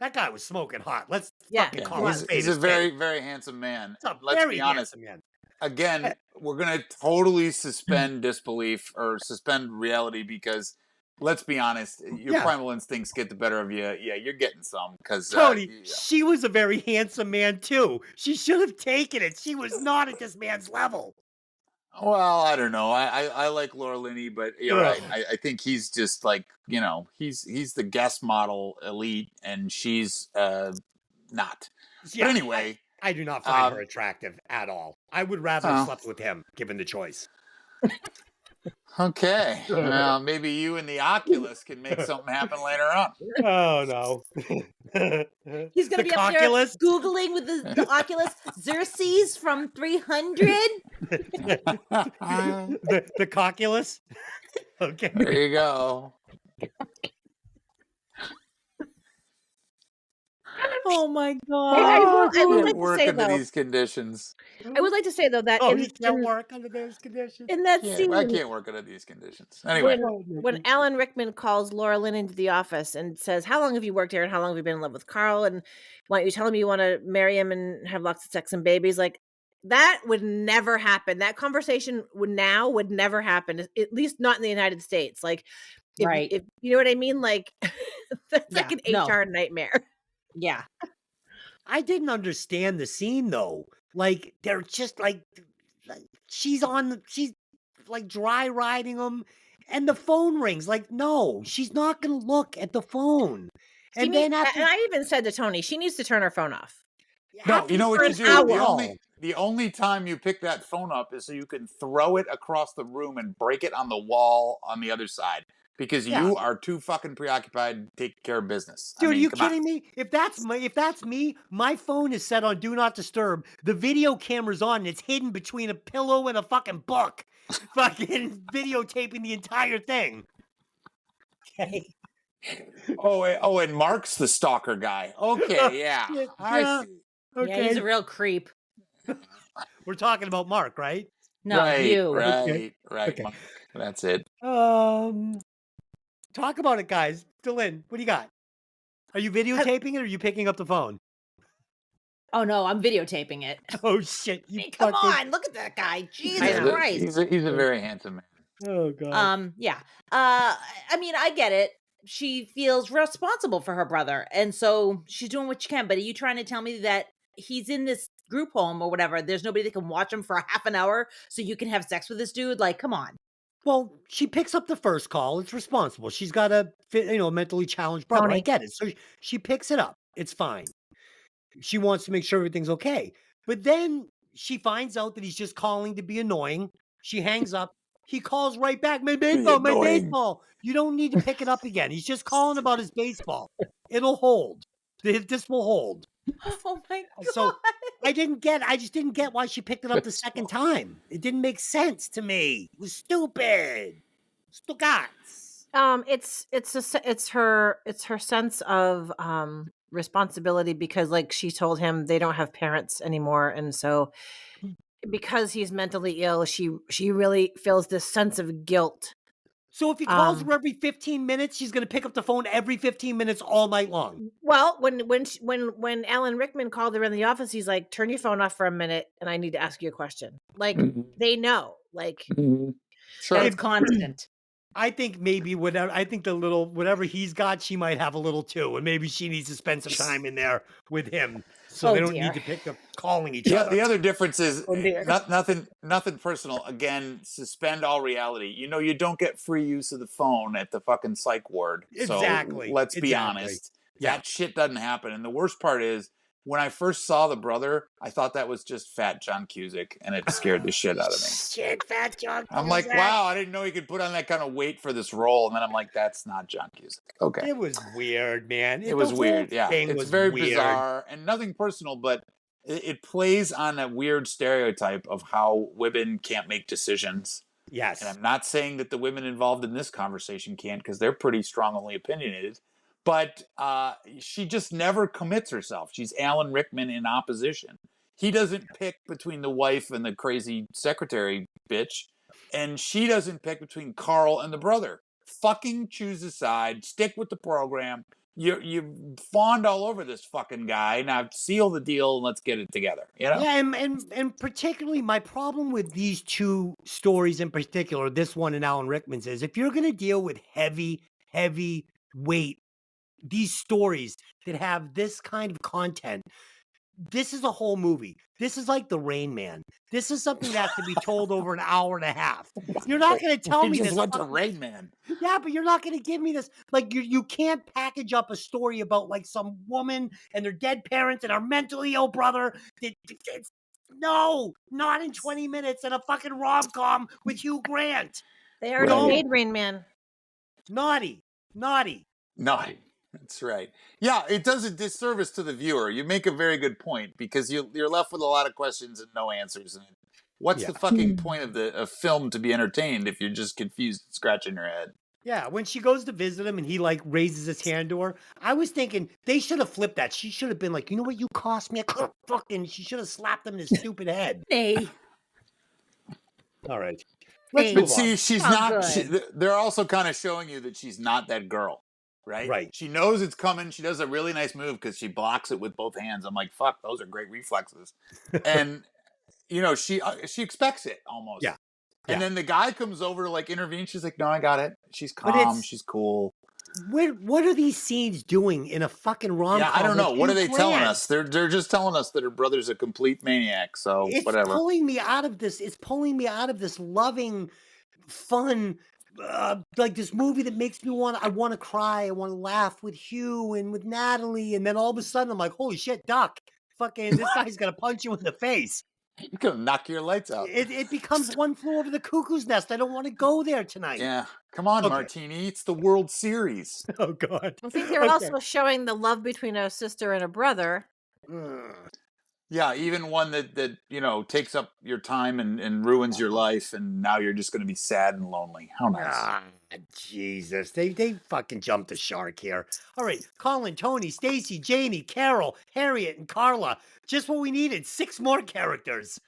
that guy was smoking hot. Let's Yeah, fucking Yeah, call it he's spade a very, spade. very handsome man. He's a Let's very be honest. handsome man. Again, we're gonna totally suspend disbelief or suspend reality because, let's be honest, your Yeah. primal instincts get the better of you. Yeah, you're getting some because Tony, she was a very handsome man too. She should have taken it. She was not at this man's level. Well, I don't know. I like Laura Linney, but you're right. Ugh. I think he's just like, he's the guest model elite, and she's not. Yeah, But anyway, I do not find her attractive at all. I would rather have slept with him, given the choice. Okay. Well, maybe you and the Oculus can make something happen later on. Oh no. He's gonna The be up there Coculus? Googling with the Oculus Xerxes from 300. the Coculus. Okay. There you go. Oh my Hey, god. I would Can't like to work say, under though, these conditions. I would like to say, though, that He can't work under those conditions. in that scene, I can't work under these conditions. Anyway, when Alan Rickman calls Laura Lynn into the office and says, "How long have you worked here, and how long have you been in love with Carl? And why don't you tell him you want to marry him and have lots of sex and babies?" Like, that would never happen. That conversation would never happen, at least not in the United States. Like, Right. if you know what I mean, like that's like an no. HR nightmare. Yeah. I didn't understand the scene though. Like they're just like she's like dry riding him, and the phone rings. Like, no, she's not gonna look at the phone. And then after, and I even said to Tony, she needs to turn her phone off. no, you know what for you an do? hour. The only time you pick that phone up is so you can throw it across the room and break it on the wall on the other side. Because you are too fucking preoccupied taking care of business. Dude, I mean, are you come on. kidding me? If that's me, my phone is set on do not disturb. The video camera's on and it's hidden between a pillow and a fucking book. Fucking videotaping the entire thing. Okay. Oh, and Mark's the stalker guy. Okay, yeah. I see. Okay. Yeah, he's a real creep. We're talking about Mark, right? No, right, you. Right. Okay. Mark. That's it. Talk about it, guys. Dylan, what do you got? Are you videotaping it or are you picking up the phone? Oh no, I'm videotaping it. Oh shit! I mean, come on, look at that guy. Jesus Christ. He's a very handsome man. Oh god. Yeah. I mean, I get it. She feels responsible for her brother, and so she's doing what she can. But are you trying to tell me that he's in this group home or whatever? There's nobody that can watch him for a half an hour so you can have sex with this dude? Like, come on. Well, she picks up the first call. It's responsible. She's got a mentally challenged brother. Tony. I get it. So she picks it up. It's fine. She wants to make sure everything's okay. But then she finds out that he's just calling to be annoying. She hangs up. He calls right back. My baseball. You don't need to pick it up again. He's just calling about his baseball. It'll hold. This will hold. Oh my god. So I just didn't get why she picked it up the second time. It didn't make sense to me. It was stupid. Stugats. It's her sense of responsibility, because like she told him they don't have parents anymore, and so because he's mentally ill, she really feels this sense of guilt. So if he calls her every 15 minutes, she's going to pick up the phone every 15 minutes all night long. Well, when Alan Rickman called her in the office, he's like, "Turn your phone off for a minute, and I need to ask you a question." Like, they know, like, Sure. It's constant. I think maybe whatever he's got, she might have a little too, and maybe she needs to spend some time in there with him, so they don't need to pick up calling each other. The other difference is nothing personal. Again, suspend all reality. You don't get free use of the phone at the fucking psych ward. Exactly. So let's be honest. Yeah. That shit doesn't happen. And the worst part is, when I first saw the brother, I thought that was just fat John Cusack, and it scared the shit out of me. Shit, fat John Cusack. I'm like, wow, I didn't know he could put on that kind of weight for this role. And then I'm like, that's not John Cusack. Okay. It was weird, man. It was weird. Yeah. It's very weird. bizarre and nothing personal, but it plays on a weird stereotype of how women can't make decisions. Yes. And I'm not saying that the women involved in this conversation can't, because they're pretty strongly opinionated. but she just never commits herself. She's Alan Rickman in opposition. He doesn't pick between the wife and the crazy secretary bitch, and she doesn't pick between Carl and the brother. Fucking choose a side, stick with the program. You fawned all over this fucking guy. Now seal the deal and let's get it together. You know? Yeah, and particularly my problem with these two stories in particular, this one and Alan Rickman's, is if you're going to deal with heavy weight, these stories that have this kind of content, this is a whole movie. This is like The Rain Man. This is something that has to be told over an hour and a half. You're not going to tell me just this. went to Rain Man. Yeah, but you're not going to give me this. Like, you can't package up a story about like some woman and their dead parents and our mentally ill brother. No, not in 20 minutes in a fucking rom-com with Hugh Grant. They already made Rain Man. Naughty. That's right. Yeah, it does a disservice to the viewer. You make a very good point because you're left with a lot of questions and no answers. And what's the fucking point of the film to be entertained if you're just confused and scratching your head? Yeah, when she goes to visit him and he like raises his hand to her, I was thinking they should have flipped that. She should have been like, you know what, you cost me a fucking. She should have slapped him in his stupid head. Hey. All right. But see, she's not. They're also kind of showing you that she's not that girl. Right. She knows it's coming. She does a really nice move because she blocks it with both hands. I'm like, fuck, those are great reflexes. And you know, she expects it almost. Yeah. And then the guy comes over to like intervene. She's like, no, I got it. She's calm. She's cool. What are these scenes doing in a fucking rom-com? Yeah, I don't know. What are they telling us? They're just telling us that her brother's a complete maniac. So whatever. It's pulling me out of this. It's pulling me out of this loving, fun. Like this movie that makes me I want to cry, I want to laugh with Hugh and with Natalie, and then all of a sudden I'm like, holy shit, Duck, fucking this guy's gonna punch you in the face. He's gonna knock your lights out. It becomes One Flew Over the Cuckoo's Nest. I don't want to go there tonight. Yeah, come on, Martini, it's the World Series. Oh God. I think they're also showing the love between a sister and a brother. Yeah, even one that you know takes up your time and ruins your life, and now you're just going to be sad and lonely. How nice! Jesus, they fucking jumped the shark here. All right, Colin, Tony, Stacy, Janie, Carol, Harriet, and Carla. Just what we needed. 6 more characters.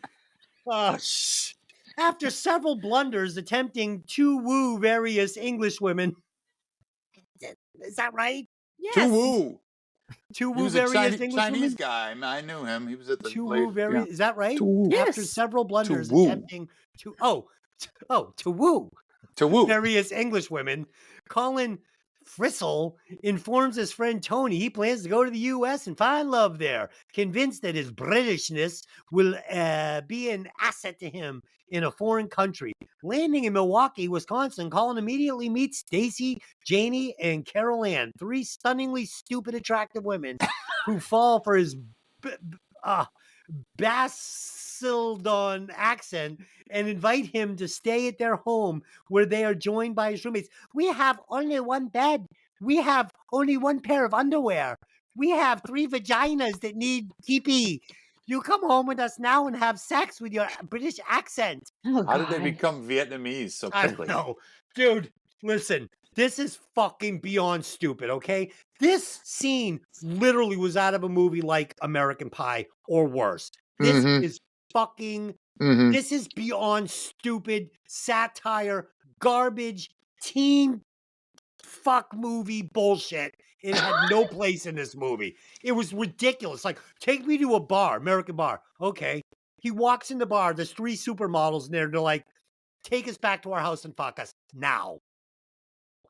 After several blunders attempting to woo various English women. Is that right? Yes. To woo. To woo various English Chinese women? guy. I knew him. He was at the Is that right? Yes. After several blunders attempting to woo various English women, Colin Frissell informs his friend Tony he plans to go to the U.S. and find love there, convinced that his Britishness will be an asset to him in a foreign country. Landing in Milwaukee, Wisconsin, Colin immediately meets Stacy, Janie, and Carol Ann, 3 stunningly stupid, attractive women who fall for his Basildon accent and invite him to stay at their home where they are joined by his roommates. We have only one bed. We have only one pair of underwear. We have 3 vaginas that need pee-pee. You come home with us now and have sex with your British accent. Oh, how did they become Vietnamese so quickly? I don't know. Dude, listen. This is fucking beyond stupid, okay? This scene literally was out of a movie like American Pie or worse. This is fucking, this is beyond stupid, satire, garbage, teen fuck movie bullshit. It had no place in this movie. It was ridiculous. Like, take me to a bar, American bar. Okay. He walks in the bar. There's 3 supermodels in there. They're like, take us back to our house and fuck us now.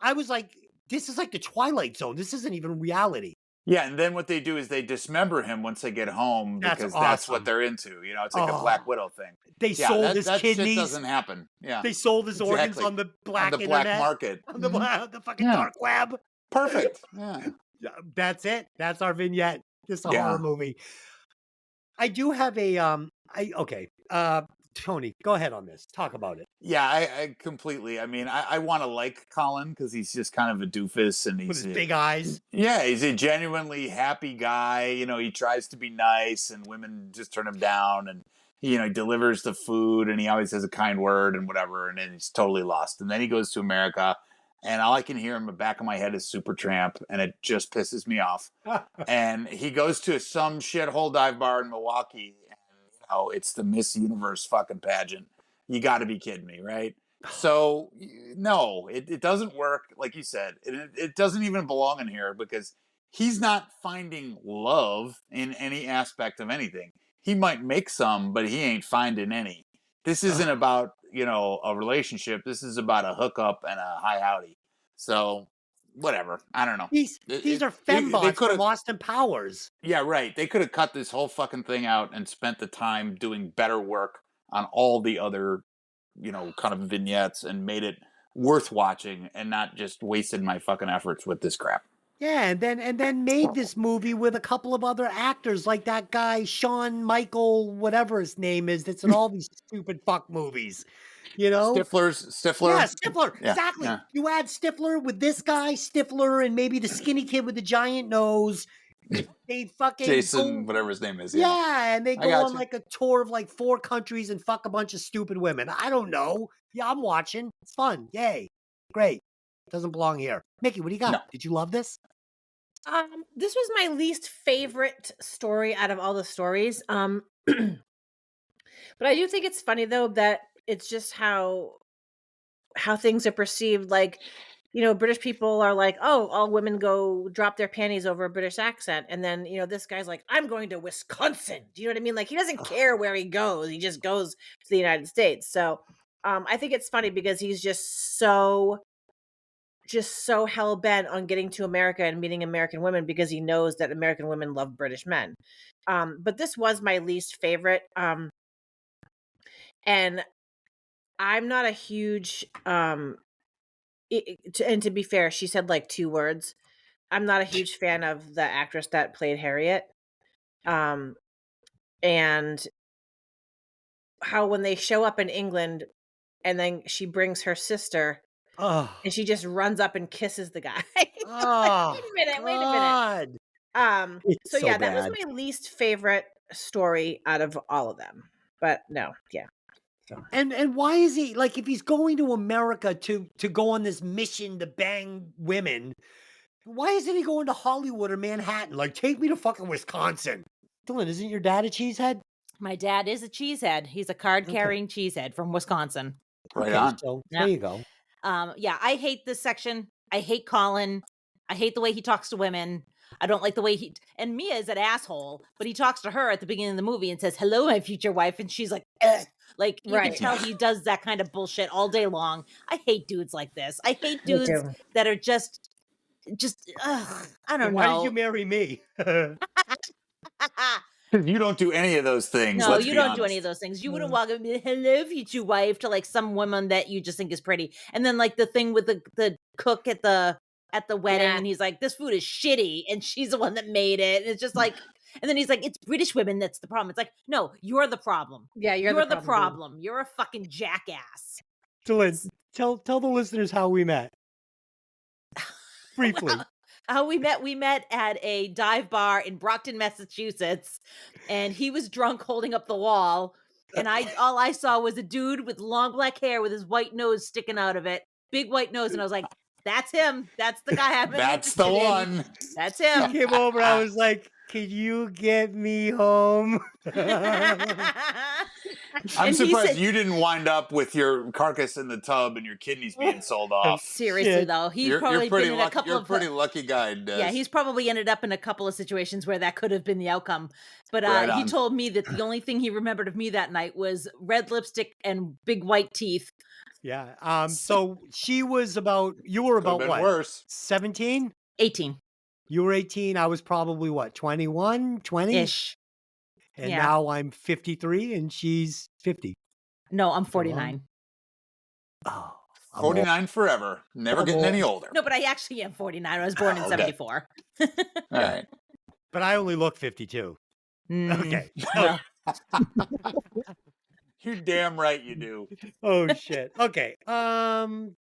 I was like, this is like the Twilight Zone. This isn't even reality. Yeah, and then what they do is they dismember him once they get home because that's what they're into. You know, it's like a Black Widow thing. They sold his that kidneys. Shit doesn't happen. Yeah, they sold his organs on the black market, on the fucking dark web. Perfect. Yeah, that's it. That's our vignette. This is a horror movie. I do have a Tony, go ahead on this. Talk about it. Yeah, I completely. I mean, I want to like Colin because he's just kind of a doofus and he's with his big eyes. Yeah, he's a genuinely happy guy. You know, he tries to be nice and women just turn him down. And he delivers the food and he always has a kind word and whatever. And then he's totally lost. And then he goes to America and all I can hear in the back of my head is Supertramp, and it just pisses me off. And he goes to some shithole dive bar in Milwaukee, and it's the Miss Universe fucking pageant. You got to be kidding me, right? So no, it doesn't work. Like you said, it doesn't even belong in here because he's not finding love in any aspect of anything. He might make some, but he ain't finding any. This isn't about, a relationship. This is about a hookup and a hi howdy. So whatever. I don't know. These are fembots from Austin Powers. Yeah, right. They could have cut this whole fucking thing out and spent the time doing better work on all the other, kind of vignettes and made it worth watching and not just wasted my fucking efforts with this crap. Yeah, and then made this movie with a couple of other actors like that guy Shawn Michael, whatever his name is, that's in all these stupid fuck movies. Stifler. Yeah, Stifler. Yeah, Exactly. yeah. You add Stifler with this guy, Stifler, and maybe the skinny kid with the giant nose. They fucking Jason, whatever his name is. Yeah, and they go on you. like a tour of like 4 countries and fuck a bunch of stupid women. I don't know. Yeah, I'm watching. It's fun. Yay. Great. Doesn't belong here. Mickey, what do you got? No. Did you love this? This was my least favorite story out of all the stories. But I do think it's funny though that it's just how things are perceived. Like, British people are like, oh, all women go drop their panties over a British accent. And then, this guy's like, I'm going to Wisconsin. Do you know what I mean? Like, he doesn't care where he goes. He just goes to the United States. So I think it's funny because he's just so hell-bent on getting to America and meeting American women because he knows that American women love British men. But this was my least favorite. And I'm not a huge... and to be fair, she said like 2 words. I'm not a huge fan of the actress that played Harriet. And how when they show up in England and then she brings her sister... Oh. And she just runs up and kisses the guy. Oh, wait a minute. So yeah, that was my least favorite story out of all of them. But no, yeah. And why is he like, if he's going to America to go on this mission to bang women, why isn't he going to Hollywood or Manhattan? Like, take me to fucking Wisconsin. Dylan, isn't your dad a cheesehead? My dad is a cheesehead. He's a card-carrying cheesehead from Wisconsin. Right on. So there you go. Yeah, I hate this section. I hate Colin. I hate the way he talks to women. I don't like the way and Mia is an asshole, but he talks to her at the beginning of the movie and says, hello, my future wife. And she's like, ugh. Like, you can tell he does that kind of bullshit all day long. I hate dudes like this. I hate dudes that are just, I don't know. Why did you marry me? You don't do any of those things. No, you don't do any of those things. You wouldn't walk up and be, hello, future wife, to like some woman that you just think is pretty. And then like the thing with the cook at the wedding, and he's like, this food is shitty, and she's the one that made it. And it's just like, and then he's like, it's British women that's the problem. It's like, no, you're the problem. Yeah, you're the problem. You're a fucking jackass. Dylan, tell the listeners how we met. Briefly. How we met at a dive bar in Brockton, Massachusetts, and he was drunk holding up the wall, and all I saw was a dude with long black hair with his white nose sticking out of it, big white nose, and I was like, that's him. That's the guy I've been That's the one. That's him. He came over, I was like, can you get me home? I'm surprised you didn't wind up with your carcass in the tub and your kidneys being sold off. Seriously, though, he's probably been in a couple You're a pretty lucky guy, Des. Yeah, he's probably ended up in a couple of situations where that could have been the outcome. But he told me that the only thing he remembered of me that night was red lipstick and big white teeth. Yeah. So you were about what? Worse. 17? 18. You were 18. I was probably what? 21, 20? Ish. And now I'm 53 and she's 50. No, I'm 49. Oh, 49 forever. Never getting any older. No, but I actually am 49. I was born in 74. All right. But I only look 52. Okay. Well. You're damn right you do. Oh, shit. Okay. I'm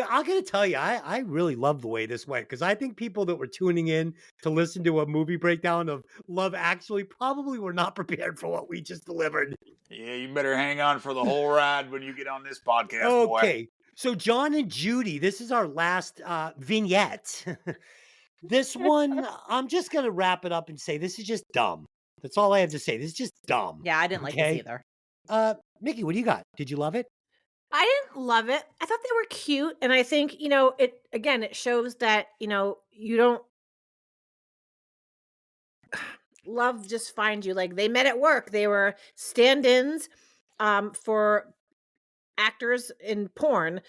going to tell you, I really love the way this went, because I think people that were tuning in to listen to a movie breakdown of Love Actually probably were not prepared for what we just delivered. Yeah, you better hang on for the whole ride when you get on this podcast, Okay. boy. So John and Judy, this is our last vignette. This one, I'm just gonna wrap it up and say this is just dumb. That's all I have to say. This is just dumb. Yeah, I didn't like this Okay. either. Mickey, what do you got? Did you love it? I didn't love it. I thought they were cute, and I think it shows that you don't love just find you. Like they met at work. They were stand-ins for actors in porn,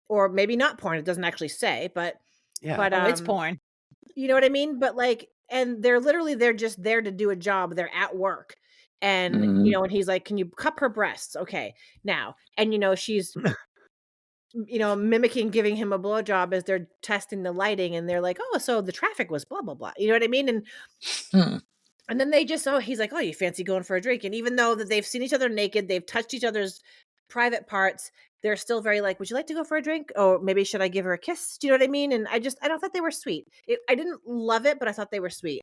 or maybe not porn. It doesn't actually say, but Yeah. Oh, it's porn. you know what I mean? But and they're just there to do a job. They're at work. And Mhm. and he's like, "Can you cup her breasts?" Okay. Now, and she's mimicking giving him a blowjob as they're testing the lighting, and they're like, "Oh, so the traffic was blah blah blah." You know what I mean? And then he's like, "Oh, you fancy going for a drink?" And even though that they've seen each other naked, they've touched each other's private parts, they're still very like, "Would you like to go for a drink? Or maybe should I give her a kiss?" Do you know what I mean? And I don't thought they were sweet. I didn't love it, but I thought they were sweet.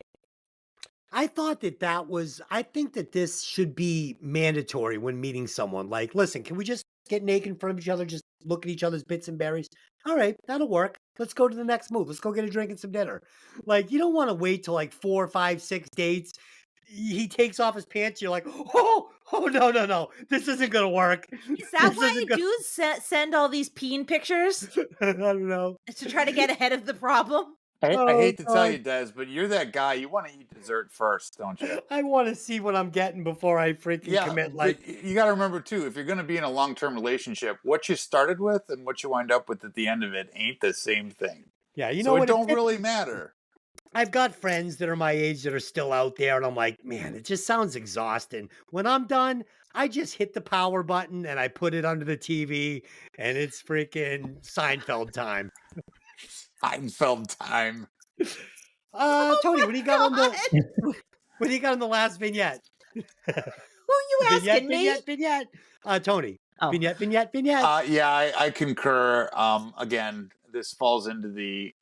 I thought I think that this should be mandatory when meeting someone. Like, listen, can we just get naked in front of each other, just look at each other's bits and berries? All right, that'll work. Let's go to the next move. Let's go get a drink and some dinner. Like, you don't want to wait till like 4, 5, 6 dates. He takes off his pants. You're like, oh, no. This isn't going to work. Is that This why isn't gonna- dudes send all these peen pictures I don't know. to try to get ahead of the problem? I Oh, hate to tell God. you, Des, but you're that guy. You want to eat dessert first, don't you? I want to see what I'm getting before I freaking Yeah, commit. but Like, you got to remember too, if you're going to be in a long-term relationship, what you started with and what you wind up with at the end of it ain't the same thing. yeah, you So know it what? don't really matter. I've got friends that are my age that are still out there, and I'm like, man, it just sounds exhausting. When I'm done, I just hit the power button and I put it under the TV, and it's freaking Seinfeld time. Seinfeld time. Tony, what do you got on God. what do you got on the last vignette? Who you asking me? Vignette. Tony. Oh. Vignette. Yeah, I concur. Again, this falls into the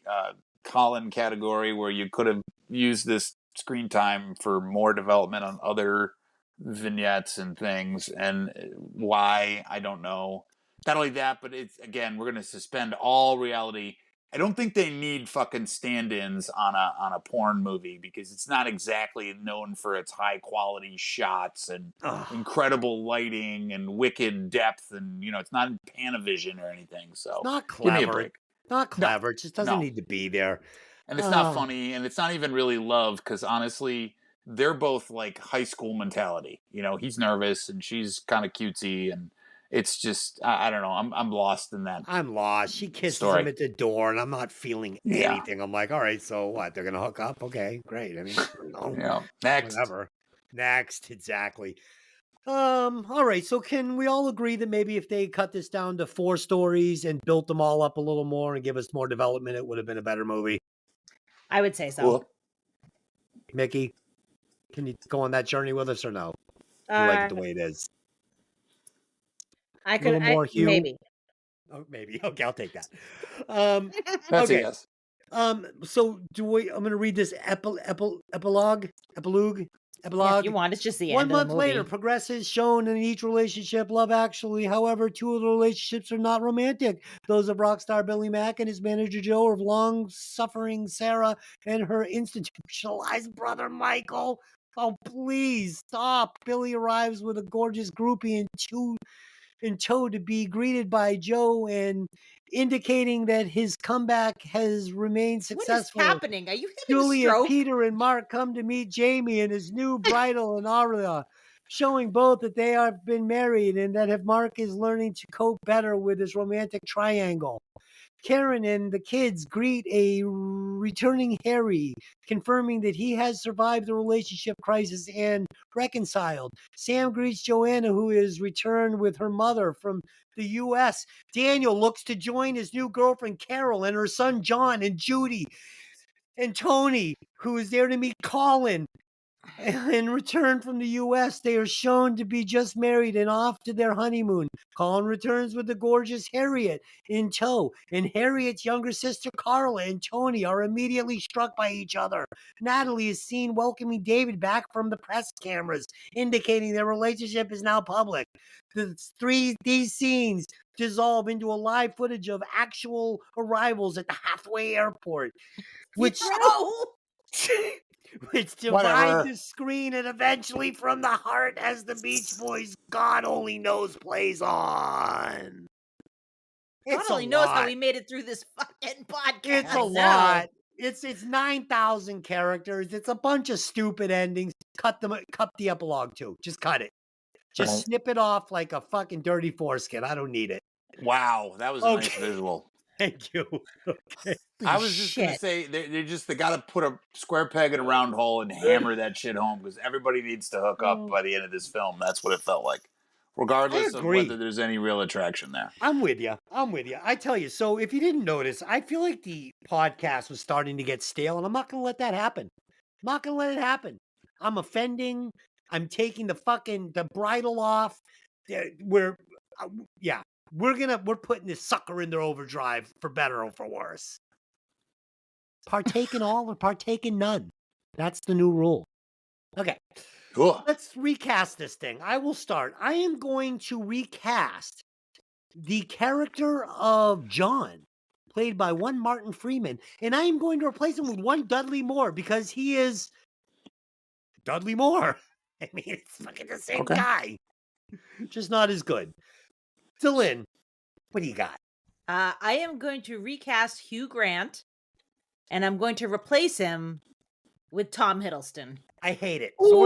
Colin category where you could have used this screen time for more development on other vignettes and things. And why, I don't know. Not only that, but it's, again, we're going to suspend all reality. I don't think they need fucking stand-ins on a porn movie because it's not exactly known for its high quality shots and Ugh. incredible lighting and wicked depth, and it's not in Panavision or anything. So Not give me a clever. break. Not clever. It just doesn't No. need to be there. And it's not funny, and it's not even really love because honestly, they're both like high school mentality. He's nervous and she's kind of cutesy, and it's just I don't know. I'm lost in that. I'm lost. She kisses Story. him at the door, and I'm not feeling Yeah. anything. I'm like, all right, so what? They're gonna hook up? Okay, great. I mean, no, Next. whatever. Next, exactly. All right. So can we all agree that maybe if they cut this down to 4 stories and built them all up a little more and give us more development, it would have been a better movie? I would say so. Cool. Mickey, can you go on that journey with us or no? You like it the way it is? I A little could more hue? maybe. Oh, maybe. Okay, I'll take that. That's Okay. a yes. So I'm going to read this epilogue. Yeah, if you want, it's just the 1 end of the month movie. later, progress is shown in each relationship. Love Actually, however, 2 of the relationships are not romantic. Those of rock star Billy Mack and his manager Joe, of long-suffering Sarah and her institutionalized brother Michael. Oh, please stop. Billy arrives with a gorgeous groupie in tow to be greeted by Joe and indicating that his comeback has remained What is successful. happening? Are you having Julia, a stroke? Peter, and Mark come to meet Jamie and his new bridal and aria, showing both that they have been married and that if Mark is learning to cope better with his romantic triangle. Karen and the kids greet a returning Harry, confirming that he has survived the relationship crisis and reconciled. Sam greets Joanna, who is returned with her mother from the U.S. Daniel looks to join his new girlfriend Carol and her son John and Judy and Tony, who is there to meet Colin. In return from the U.S., they are shown to be just married and off to their honeymoon. Colin returns with the gorgeous Harriet in tow, and Harriet's younger sister Carla and Tony are immediately struck by each other. Natalie is seen welcoming David back from the press cameras, indicating their relationship is now public. These scenes dissolve into a live footage of actual arrivals at the halfway airport, which which divide Whatever. the screen and eventually from the heart as the Beach Boys' God Only Knows plays on. God only knows how we made it through this fucking podcast. It's a lot. It's 9,000 characters. It's a bunch of stupid endings. Cut the epilogue too. Just cut it. Just snip it off like a fucking dirty foreskin. I don't need it. Wow, that was a nice visual. Thank you. Okay. I was just going to say, they got to put a square peg in a round hole and hammer that shit home because everybody needs to hook up by the end of this film. That's what it felt like, regardless of whether there's any real attraction there. I'm with you. I tell you, so if you didn't notice, I feel like the podcast was starting to get stale, and I'm not going to let that happen. I'm not going to let it happen. I'm offending. I'm taking the bridle off. We're putting this sucker in their overdrive for better or for worse. Partake in all or partake in none. That's the new rule. Okay. Cool. Let's recast this thing. I will start. I am going to recast the character of John, played by one Martin Freeman, and I am going to replace him with one Dudley Moore because he is Dudley Moore. I mean, it's fucking the same guy. Just not as good. Dylan, what do you got? I am going to recast Hugh Grant, and I'm going to replace him with Tom Hiddleston. I hate it. So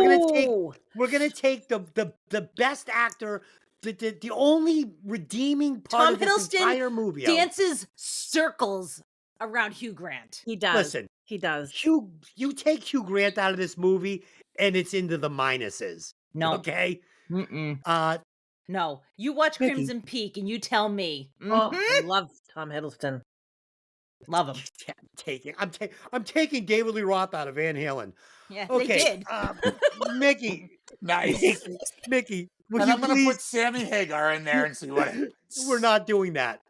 we're gonna take the best actor, the only redeeming part of this entire movie. Tom Hiddleston dances circles around Hugh Grant. He does. Listen, he does. You take Hugh Grant out of this movie, and it's into the minuses. No. Okay. No. You watch Mikki. Crimson Peak, and you tell me. Oh, I love Tom Hiddleston. Love him. I'm taking David Lee Roth out of Van Halen. Yeah, okay, they did. Mikki. Nice. Mikki, and I'm going to put Sammy Hagar in there and see what happens. We're not doing that.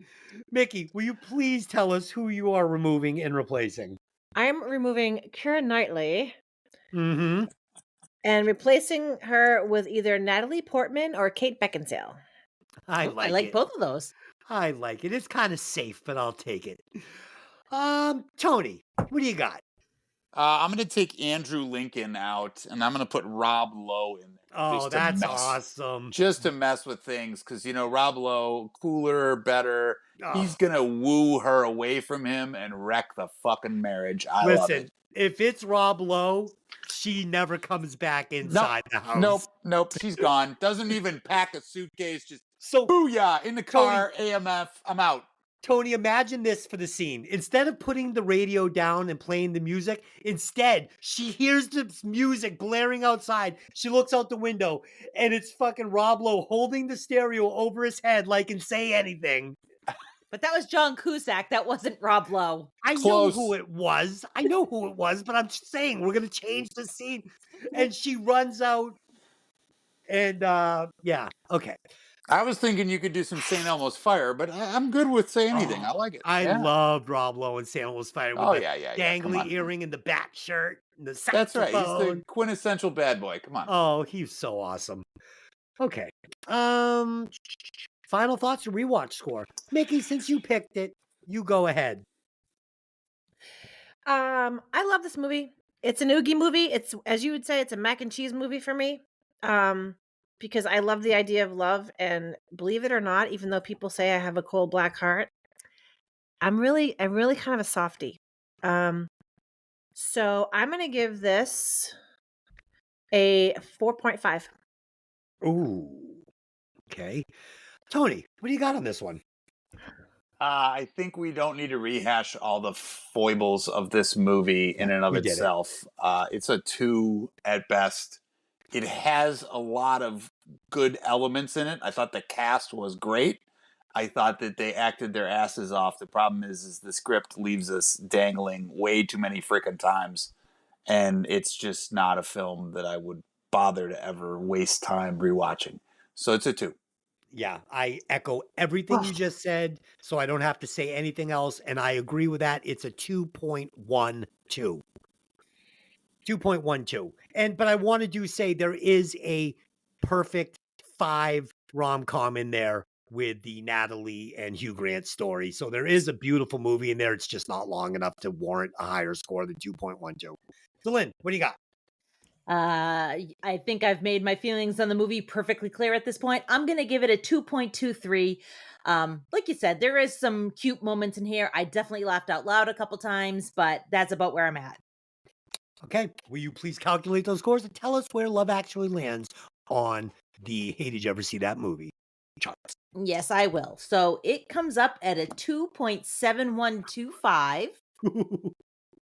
Mikki, will you please tell us who you are removing and replacing? I'm removing Keira Knightley. Mm-hmm. And replacing her with either Natalie Portman or Kate Beckinsale. I like it. Both of those. I like it. It's kind of safe, but I'll take it. Tony, what do you got? I'm going to take Andrew Lincoln out, and I'm going to put Rob Lowe in there. Oh, that's awesome. Just to mess with things, because, Rob Lowe, cooler, better. He's going to woo her away from him and wreck the fucking marriage. Love it. If it's Rob Lowe, she never comes back inside the house. Nope. She's gone. Doesn't even pack a suitcase. Just booyah, in the car, Tony, AMF, I'm out. Tony, imagine this for the scene. Instead of putting the radio down and playing the music, instead, she hears the music blaring outside. She looks out the window, and it's fucking Rob Lowe holding the stereo over his head like and say anything. But that was John Cusack. That wasn't Rob Lowe. I know who it was, but I'm just saying we're going to change the scene. And she runs out. And, okay. I was thinking you could do some St. Elmo's Fire, but I'm good with Say Anything. I like it. I loved Rob Lowe and St. Elmo's Fire with the dangly earring and the bat shirt and the saxophone. That's right. He's the quintessential bad boy. Come on. Oh, he's so awesome. Okay. Final thoughts or rewatch score? Mikki, since you picked it, you go ahead. I love this movie. It's an Oogie movie. It's, as you would say, it's a mac and cheese movie for me. Because I love the idea of love, and believe it or not, even though people say I have a cold black heart, I'm really kind of a softie. So I'm going to give this a 4.5. Ooh. Okay. Tony, what do you got on this one? I think we don't need to rehash all the foibles of this movie in and of itself. It's a 2 at best. It has a lot of good elements in it. I thought the cast was great. I thought that they acted their asses off. The problem is the script leaves us dangling way too many freaking times. and it's just not a film that I would bother to ever waste time rewatching. So it's a 2. Yeah, I echo everything you just said, so I don't have to say anything else, and I agree with that. It's a 2.12. 2.12. But I want to say there is a perfect 5 rom-com in there with the Natalie and Hugh Grant story. So there is a beautiful movie in there. It's just not long enough to warrant a higher score than 2.12. So Lynn, what do you got? I think I've made my feelings on the movie perfectly clear at this point. I'm going to give it a 2.23. Like you said, there is some cute moments in here. I definitely laughed out loud a couple times, but that's about where I'm at. Okay. Will you please calculate those scores and tell us where Love Actually lands on the Hey, Did You Ever See That Movie charts? Yes, I will. So it comes up at a 2.7125,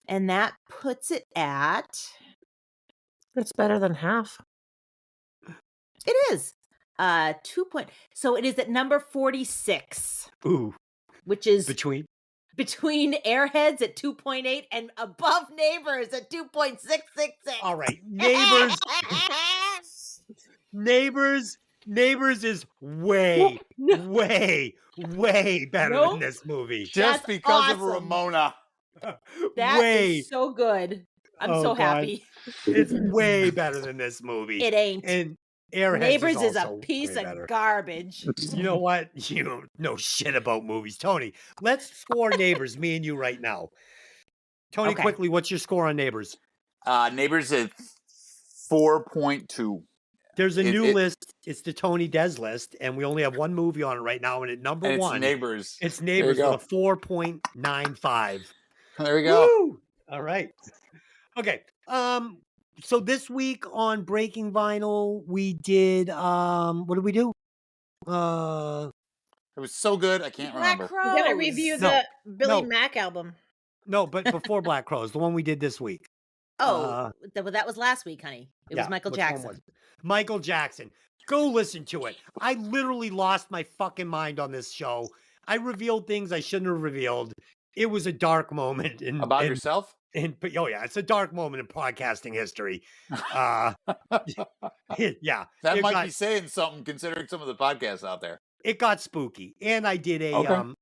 and that puts it at... It's better than half. It is. So it is at number 46. Ooh. Which is between Airheads at 2.8 and above Neighbors at 2.666. All right. Neighbors is way better than this movie. Just because of Ramona. That is so good. I'm so happy. It's way better than this movie. It ain't. And Airheads Neighbors is a also piece way of better. garbage. You know what? You don't know shit about movies. Tony, let's score Neighbors, me and you right now. Tony, quickly, what's your score on Neighbors? Neighbors at 4.2. There's a new list. It's the Tony Des list, and we only have one movie on it right now. And at number one, it's Neighbors. It's Neighbors with a 4.95. There we go. Woo! All right. Okay. So this week on Breaking Vinyl, we did what did we do? It was so good, I can't remember. We gotta review the Billy Mack album. No, but before Black Crows, the one we did this week. That was last week, honey. It was Michael Jackson. Michael Jackson. Go listen to it. I literally lost my fucking mind on this show. I revealed things I shouldn't have revealed. It was a dark moment. About yourself? But it's a dark moment in podcasting history. Yeah. That might be saying something considering some of the podcasts out there. It got spooky. And I did a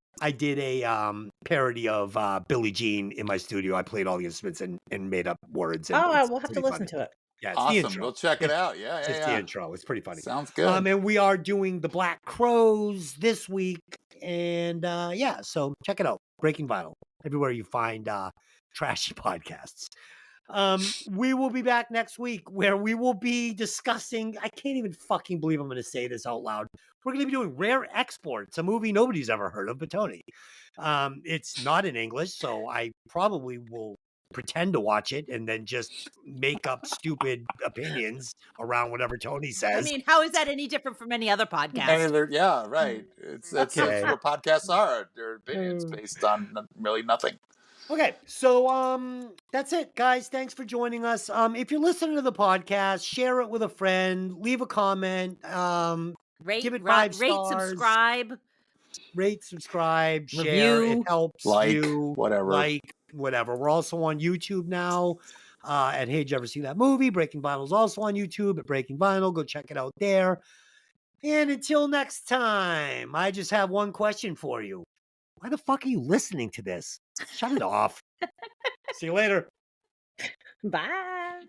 parody of Billie Jean in my studio. I played all the instruments and made up words. And we'll have to listen to it. Yeah, it's awesome. The intro. We'll check it out. Yeah, it's the intro. It's pretty funny. Sounds good. And we are doing the Black Crows this week. And so check it out. Breaking Vinyl. Everywhere you find trashy podcasts. We will be back next week where we will be discussing, I can't even fucking believe I'm going to say this out loud. We're going to be doing Rare Exports, a movie nobody's ever heard of but Tony. It's not in English, so I probably will pretend to watch it and then just make up stupid opinions around whatever Tony says. I mean, how is that any different from any other podcast? Yeah, right. That's what podcasts are. They're opinions based on really nothing. Okay, so that's it, guys. Thanks for joining us. If you're listening to the podcast, share it with a friend, leave a comment, give it 5 stars, rate, subscribe, share. Review, it helps you, whatever. We're also on YouTube now at Hey, Did You Ever See That Movie? Breaking Vinyl is also on YouTube at Breaking Vinyl. Go check it out there. And until next time, I just have one question for you. Why the fuck are you listening to this? Shut it off. See you later. Bye.